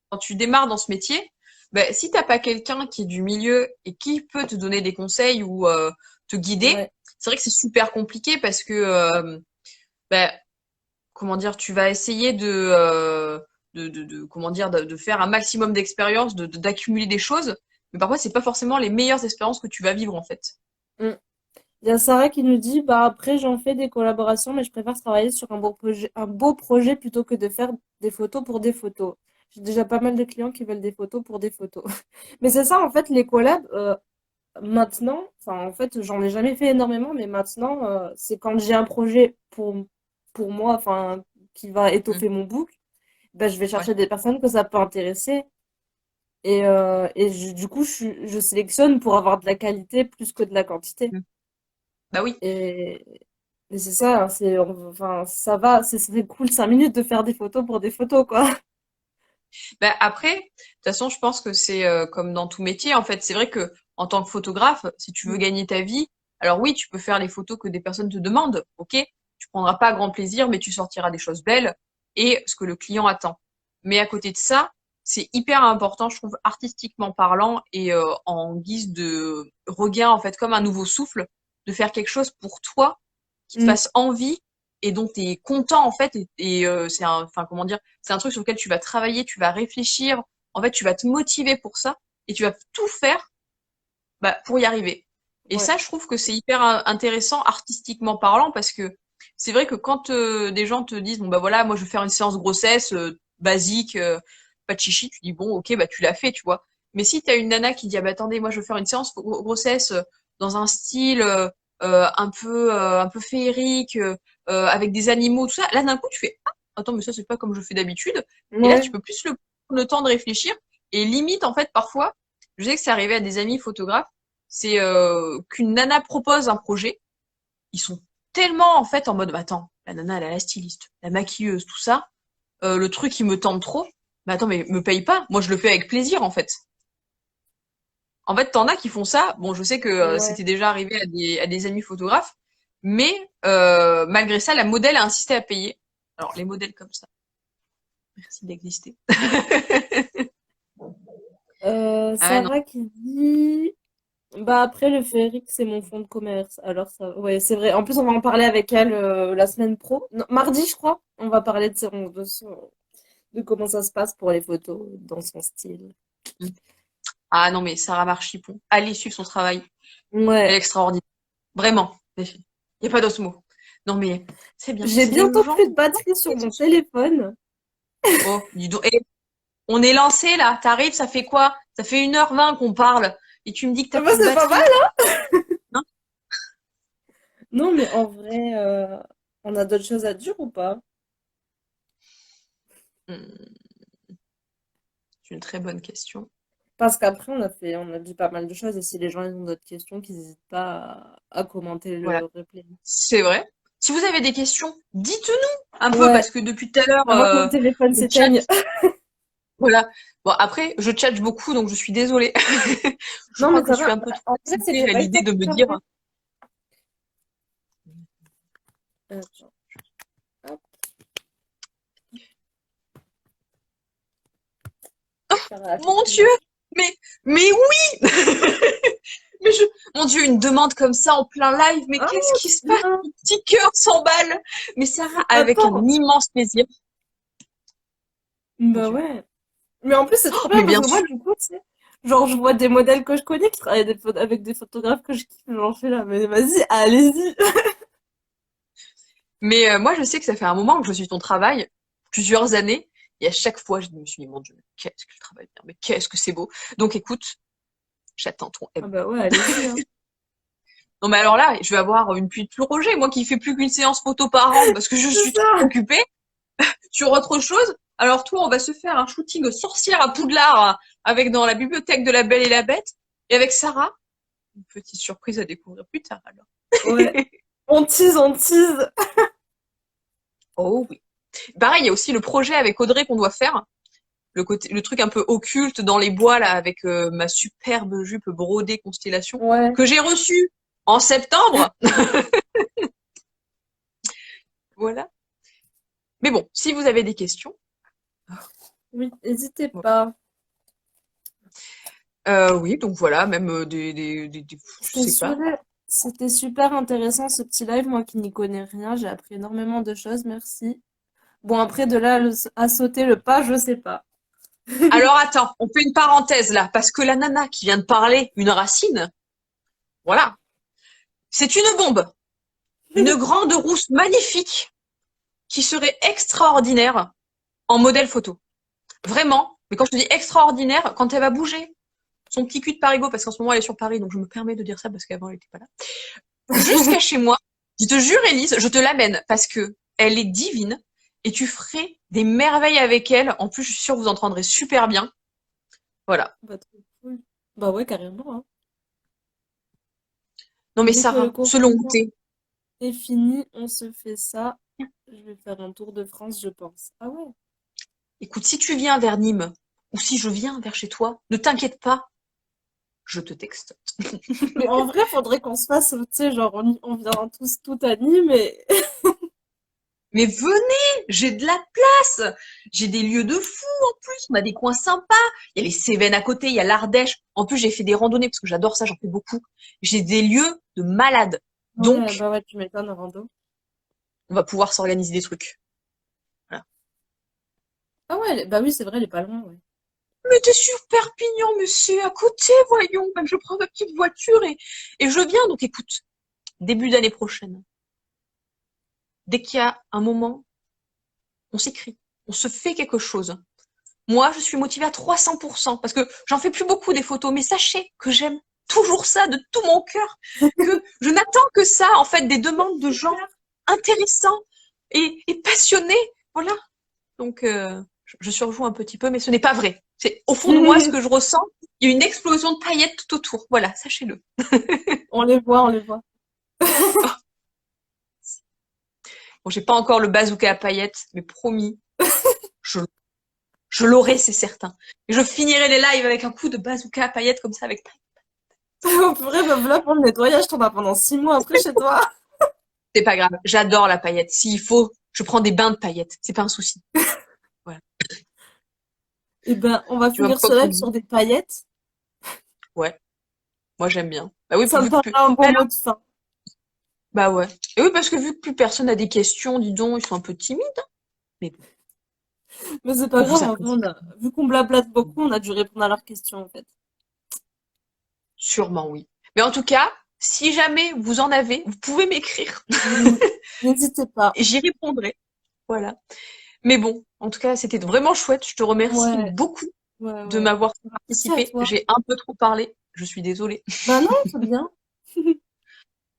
quand tu démarres dans ce métier, ben, si t'as pas quelqu'un qui est du milieu et qui peut te donner des conseils ou te guider, ouais. c'est vrai que c'est super compliqué parce que, ben, comment dire, tu vas essayer comment dire, de faire un maximum d'expériences, d'accumuler des choses, mais parfois c'est pas forcément les meilleures expériences que tu vas vivre en fait. Mm. Il y a Sarah qui nous dit, bah après j'en fais des collaborations, mais je préfère travailler sur un beau projet plutôt que de faire des photos pour des photos. J'ai déjà pas mal de clients qui veulent des photos pour des photos. Mais c'est ça, en fait, les collabs, maintenant, enfin en fait j'en ai jamais fait énormément, mais maintenant, c'est quand j'ai un projet pour moi, enfin qui va Mm. étoffer mon book, bah, je vais Ouais. chercher des personnes que ça peut intéresser. Du coup, je sélectionne pour avoir de la qualité plus que de la quantité. Mm. Bah oui. Et, et c'est ça, enfin, ça va, c'est cool 5 minutes de faire des photos pour des photos, quoi. Bah après, de toute façon, je pense que c'est comme dans tout métier. En fait, c'est vrai que en tant que photographe, si tu veux Mm. gagner ta vie, alors oui, tu peux faire les photos que des personnes te demandent, ok? Tu prendras pas grand plaisir, mais tu sortiras des choses belles et ce que le client attend. Mais à côté de ça, c'est hyper important, je trouve, artistiquement parlant et en guise de regain, en fait, comme un nouveau souffle, de faire quelque chose pour toi qui te Mm. fasse envie et dont tu es content en fait c'est un enfin comment dire, c'est un truc sur lequel tu vas travailler, tu vas réfléchir, en fait tu vas te motiver pour ça et tu vas tout faire bah, pour y arriver. Et Ouais. ça je trouve que c'est hyper intéressant artistiquement parlant parce que c'est vrai que quand des gens te disent bon bah voilà, moi je veux faire une séance grossesse basique pas de chichi, tu dis bon OK bah tu l'as fait, tu vois. Mais si tu as une nana qui dit ah bah attendez, moi je veux faire une séance grossesse dans un style un peu féerique avec des animaux tout ça, là d'un coup tu fais ah attends mais ça c'est pas comme je fais d'habitude et là tu Ouais. peux plus le temps de réfléchir et limite en fait parfois je sais que c'est arrivé à des amis photographes, c'est qu'une nana propose un projet, ils sont tellement en fait en mode bah, attends, la nana elle a la styliste, la maquilleuse, tout ça, le truc il me tente trop, mais attends mais me paye pas, moi je le fais avec plaisir en fait. En fait, t'en as qui font ça. Bon, je sais que Ouais. c'était déjà arrivé à des amis photographes, mais malgré ça, la modèle a insisté à payer. Alors, les modèles comme ça, merci d'exister. Ah non. Sarah qui dit, bah après le féerique c'est mon fonds de commerce. Alors ça, ouais, c'est vrai. En plus, on va en parler avec elle la semaine pro. Non, mardi, je crois. On va parler de comment ça se passe pour les photos dans son style. Ah non, mais Sarah Marchipon, allez suivre son travail. Elle est Ouais. extraordinaire. Vraiment. Il n'y a pas d'autre mot. Non, mais c'est bien. J'ai C'est des bientôt gens. plus de batterie sur mon téléphone. Oh, dis donc. Eh, on est lancé là. T'arrives, ça fait quoi? Ça fait 1h20 qu'on parle. Et tu me dis que Ah t'as bah plus de c'est pas mal, batterie. hein? Non. Non, mais en vrai, on a d'autres choses à dire ou pas? Hmm, c'est une très bonne question. Parce qu'après, on a dit pas mal de choses et si les gens ils ont d'autres questions, qu'ils n'hésitent pas à commenter Voilà. le replay. C'est vrai. Si vous avez des questions, dites-nous un peu Ouais. parce que depuis tout à l'heure, Avant que mon téléphone je tchatche. s'éteigne. Voilà. Bon, après, je tchatche beaucoup, donc je suis désolée. Je Non, crois mais que ça je suis va. un peu Bah, trop en vrai, excitée c'était à pas l'idée hyper de me dire. chargé. Attends, hop, Sarah a Mon fini. Dieu, mais, mais oui! Mais mon Dieu, une demande comme ça en plein live, mais Ah, qu'est-ce qui trop se passe? bien. Mon petit cœur s'emballe. Mais Sarah, avec un Attends. immense plaisir. Mon Bah Dieu. ouais. Mais en plus, c'est trop bien Mais parce bien que moi, sûr. du coup, tu sais, genre, je vois des modèles que je connais qui travaillent avec des photographes que je kiffe. Genre, je suis là, mais vas-y, allez-y. Mais moi, je sais que ça fait un moment que je suis ton travail, plusieurs années, et à chaque fois, je me suis dit, mon Dieu, mais qu'est-ce que je travaille bien, mais qu'est-ce que c'est beau. Donc écoute, j'attends ton Ah M. bah ouais, allez-y, hein. Non, mais alors là, je vais avoir une pluie de plongée, moi qui fais plus qu'une séance photo par an parce que je C'est suis trop ça. occupée sur autre chose. Alors toi, on va se faire un shooting sorcière à Poudlard avec dans la bibliothèque de La Belle et la Bête et avec Sarah. Une petite surprise à découvrir plus tard alors. Ouais. On tease, on tease. Oh oui. Pareil, il y a aussi le projet avec Audrey qu'on doit faire. Le truc un peu occulte dans les bois là avec ma superbe jupe brodée Constellation Ouais. que j'ai reçue en septembre. Voilà. Mais bon, si vous avez des questions, Oui, n'hésitez bon. pas. Oui, donc voilà, même je C'était sais pas. super, c'était super intéressant ce petit live. Moi qui n'y connais rien, j'ai appris énormément de choses. Merci. Bon, après, de là à sauter le pas, je sais pas. Alors attends, on fait une parenthèse là, parce que la nana qui vient de parler, une racine, voilà, c'est une bombe, une grande rousse magnifique qui serait extraordinaire en modèle photo. Vraiment, mais quand je te dis extraordinaire, quand elle va bouger son petit cul de parigot, parce qu'en ce moment elle est sur Paris, donc je me permets de dire ça parce qu'avant elle était pas là, jusqu'à chez moi, je te jure Elise, je te l'amène parce que elle est divine et tu ferais des merveilles avec elle. En plus, je suis sûre que vous entendrez super bien. Voilà. Bah, trop cool. Bah ouais, carrément, hein. Non mais Dès que le Sarah, selon confinement t'es, est fini, on se fait ça. Je vais faire un tour de France, je pense. Ah ouais. écoute, si tu viens vers Nîmes ou si je viens vers chez toi, ne t'inquiète pas, je te texte. Mais en vrai, faudrait qu'on se fasse, tu sais, genre, on vient tous tout à Nîmes et... Mais venez, j'ai de la place, j'ai des lieux de fou en plus, on a des coins sympas, il y a les Cévennes à côté, il y a l'Ardèche, en plus j'ai fait des randonnées parce que j'adore ça, j'en fais beaucoup, j'ai des lieux de malades, Ouais, donc bah ouais, tu m'étonnes, rando. on va pouvoir s'organiser des trucs. Voilà. Ah ouais, bah oui, c'est vrai, elle est pas loin, ouais. Mais t'es sur Perpignan, mais c'est à côté, voyons, même je prends ma petite voiture et je viens, donc écoute, début d'année prochaine, dès qu'il y a un moment, on s'écrit, on se fait quelque chose. Moi, je suis motivée à 300% parce que j'en fais plus beaucoup des photos, mais sachez que j'aime toujours ça de tout mon cœur, que je n'attends que ça, en fait, des demandes de gens Super. intéressants et passionnés. Voilà. Donc, je surjoue un petit peu, mais ce n'est pas vrai. C'est au fond de moi ce que je ressens. Il y a une explosion de paillettes tout autour. Voilà, sachez-le. On les voit, on les voit. Bon, j'ai pas encore le bazooka à paillettes, mais promis, je, je l'aurai, c'est certain. Et je finirai les lives avec un coup de bazooka à paillettes comme ça avec On pourrait, bah voilà, pour le nettoyage, t'en as pendant 6 mois après chez toi. c'est pas grave, j'adore la paillette. S'il faut, je prends des bains de paillettes. C'est pas un souci. Voilà. Et ben, on va Tu vois finir ce pourquoi live sur des paillettes. ouais, moi j'aime bien. Bah oui, Ça me vu que paraît un bon mot de fin. bah ouais. Et oui, parce que vu que plus personne a des questions, dis donc, ils sont un peu timides. Mais bon, Mais c'est pas on vous grave, en vrai, apprécie vu qu'on blablate beaucoup, on a dû répondre à leurs questions, en fait. sûrement, oui. Mais en tout cas, si jamais vous en avez, vous pouvez m'écrire Oui. N'hésitez pas. et j'y répondrai. Voilà. Mais bon, en tout cas, c'était vraiment chouette. Je te remercie Ouais, beaucoup ouais, de ouais. m'avoir fait Merci à participer. toi. J'ai un peu trop parlé. Je suis désolée. Bah non, c'est bien.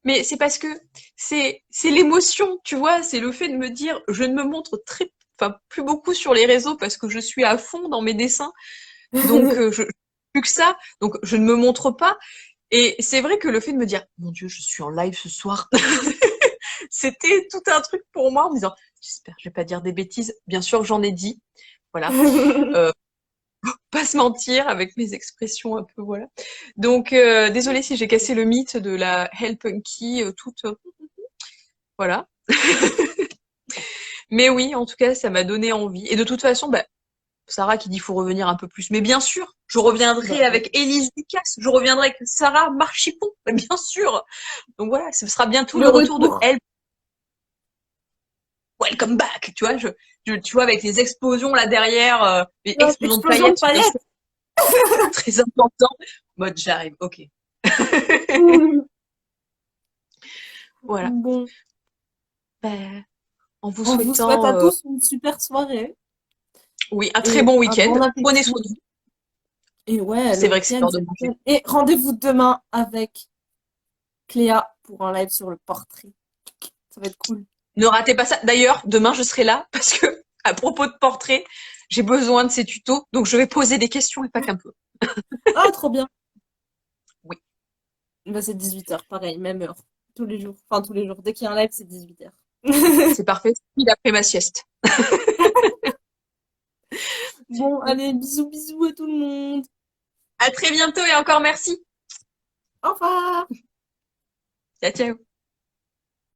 Mais c'est parce que c'est l'émotion, tu vois, c'est le fait de me dire je ne me montre enfin plus beaucoup sur les réseaux parce que je suis à fond dans mes dessins, donc je plus que ça, donc je ne me montre pas. Et c'est vrai que le fait de me dire mon Dieu, je suis en live ce soir, c'était tout un truc pour moi en me disant j'espère que je vais pas dire des bêtises. Bien sûr que j'en ai dit, voilà, euh, pas se mentir avec mes expressions un peu voilà. Donc désolée si j'ai cassé le mythe de la Hell Punky toute voilà. Mais oui, en tout cas, ça m'a donné envie. Et de toute façon, bah, Sarah qui dit faut revenir un peu plus. Mais bien sûr, je reviendrai Bah ouais. avec Élise Lucas, je reviendrai avec Sarah Marchipon, bah, bien sûr. Donc voilà, ce sera bientôt Le le retour de retour. Elle. Welcome back, tu vois, tu vois, avec les explosions là derrière, les Ouais, explosions de explosion de paillettes, bien sûr, paillettes. très important. Mode j'arrive, ok. Voilà. Bon, Ben, en vous on vous souhaite à souhaitant, tous une super soirée oui, un très et bon un week-end. bon Prenez appétit. soin de vous. Et ouais, le C'est vrai que c'est week-end, l'heure de c'est le manger. week-end. Et rendez-vous demain avec Cléa. pour un live sur le portrait. Ça va être cool. Ne ratez pas ça. D'ailleurs, demain, je serai là parce que, à propos de portrait, j'ai besoin de ces tutos. Donc, je vais poser des questions et pas qu'un peu. Ah, trop bien. Oui, Bah, c'est 18h, pareil, même heure. Tous les jours. Enfin, tous les jours. Dès qu'il y a un live, c'est 18h. c'est parfait. Il après ma sieste. Bon, allez, bisous, bisous à tout le monde. À très bientôt et encore merci. Au revoir. Ciao, ciao.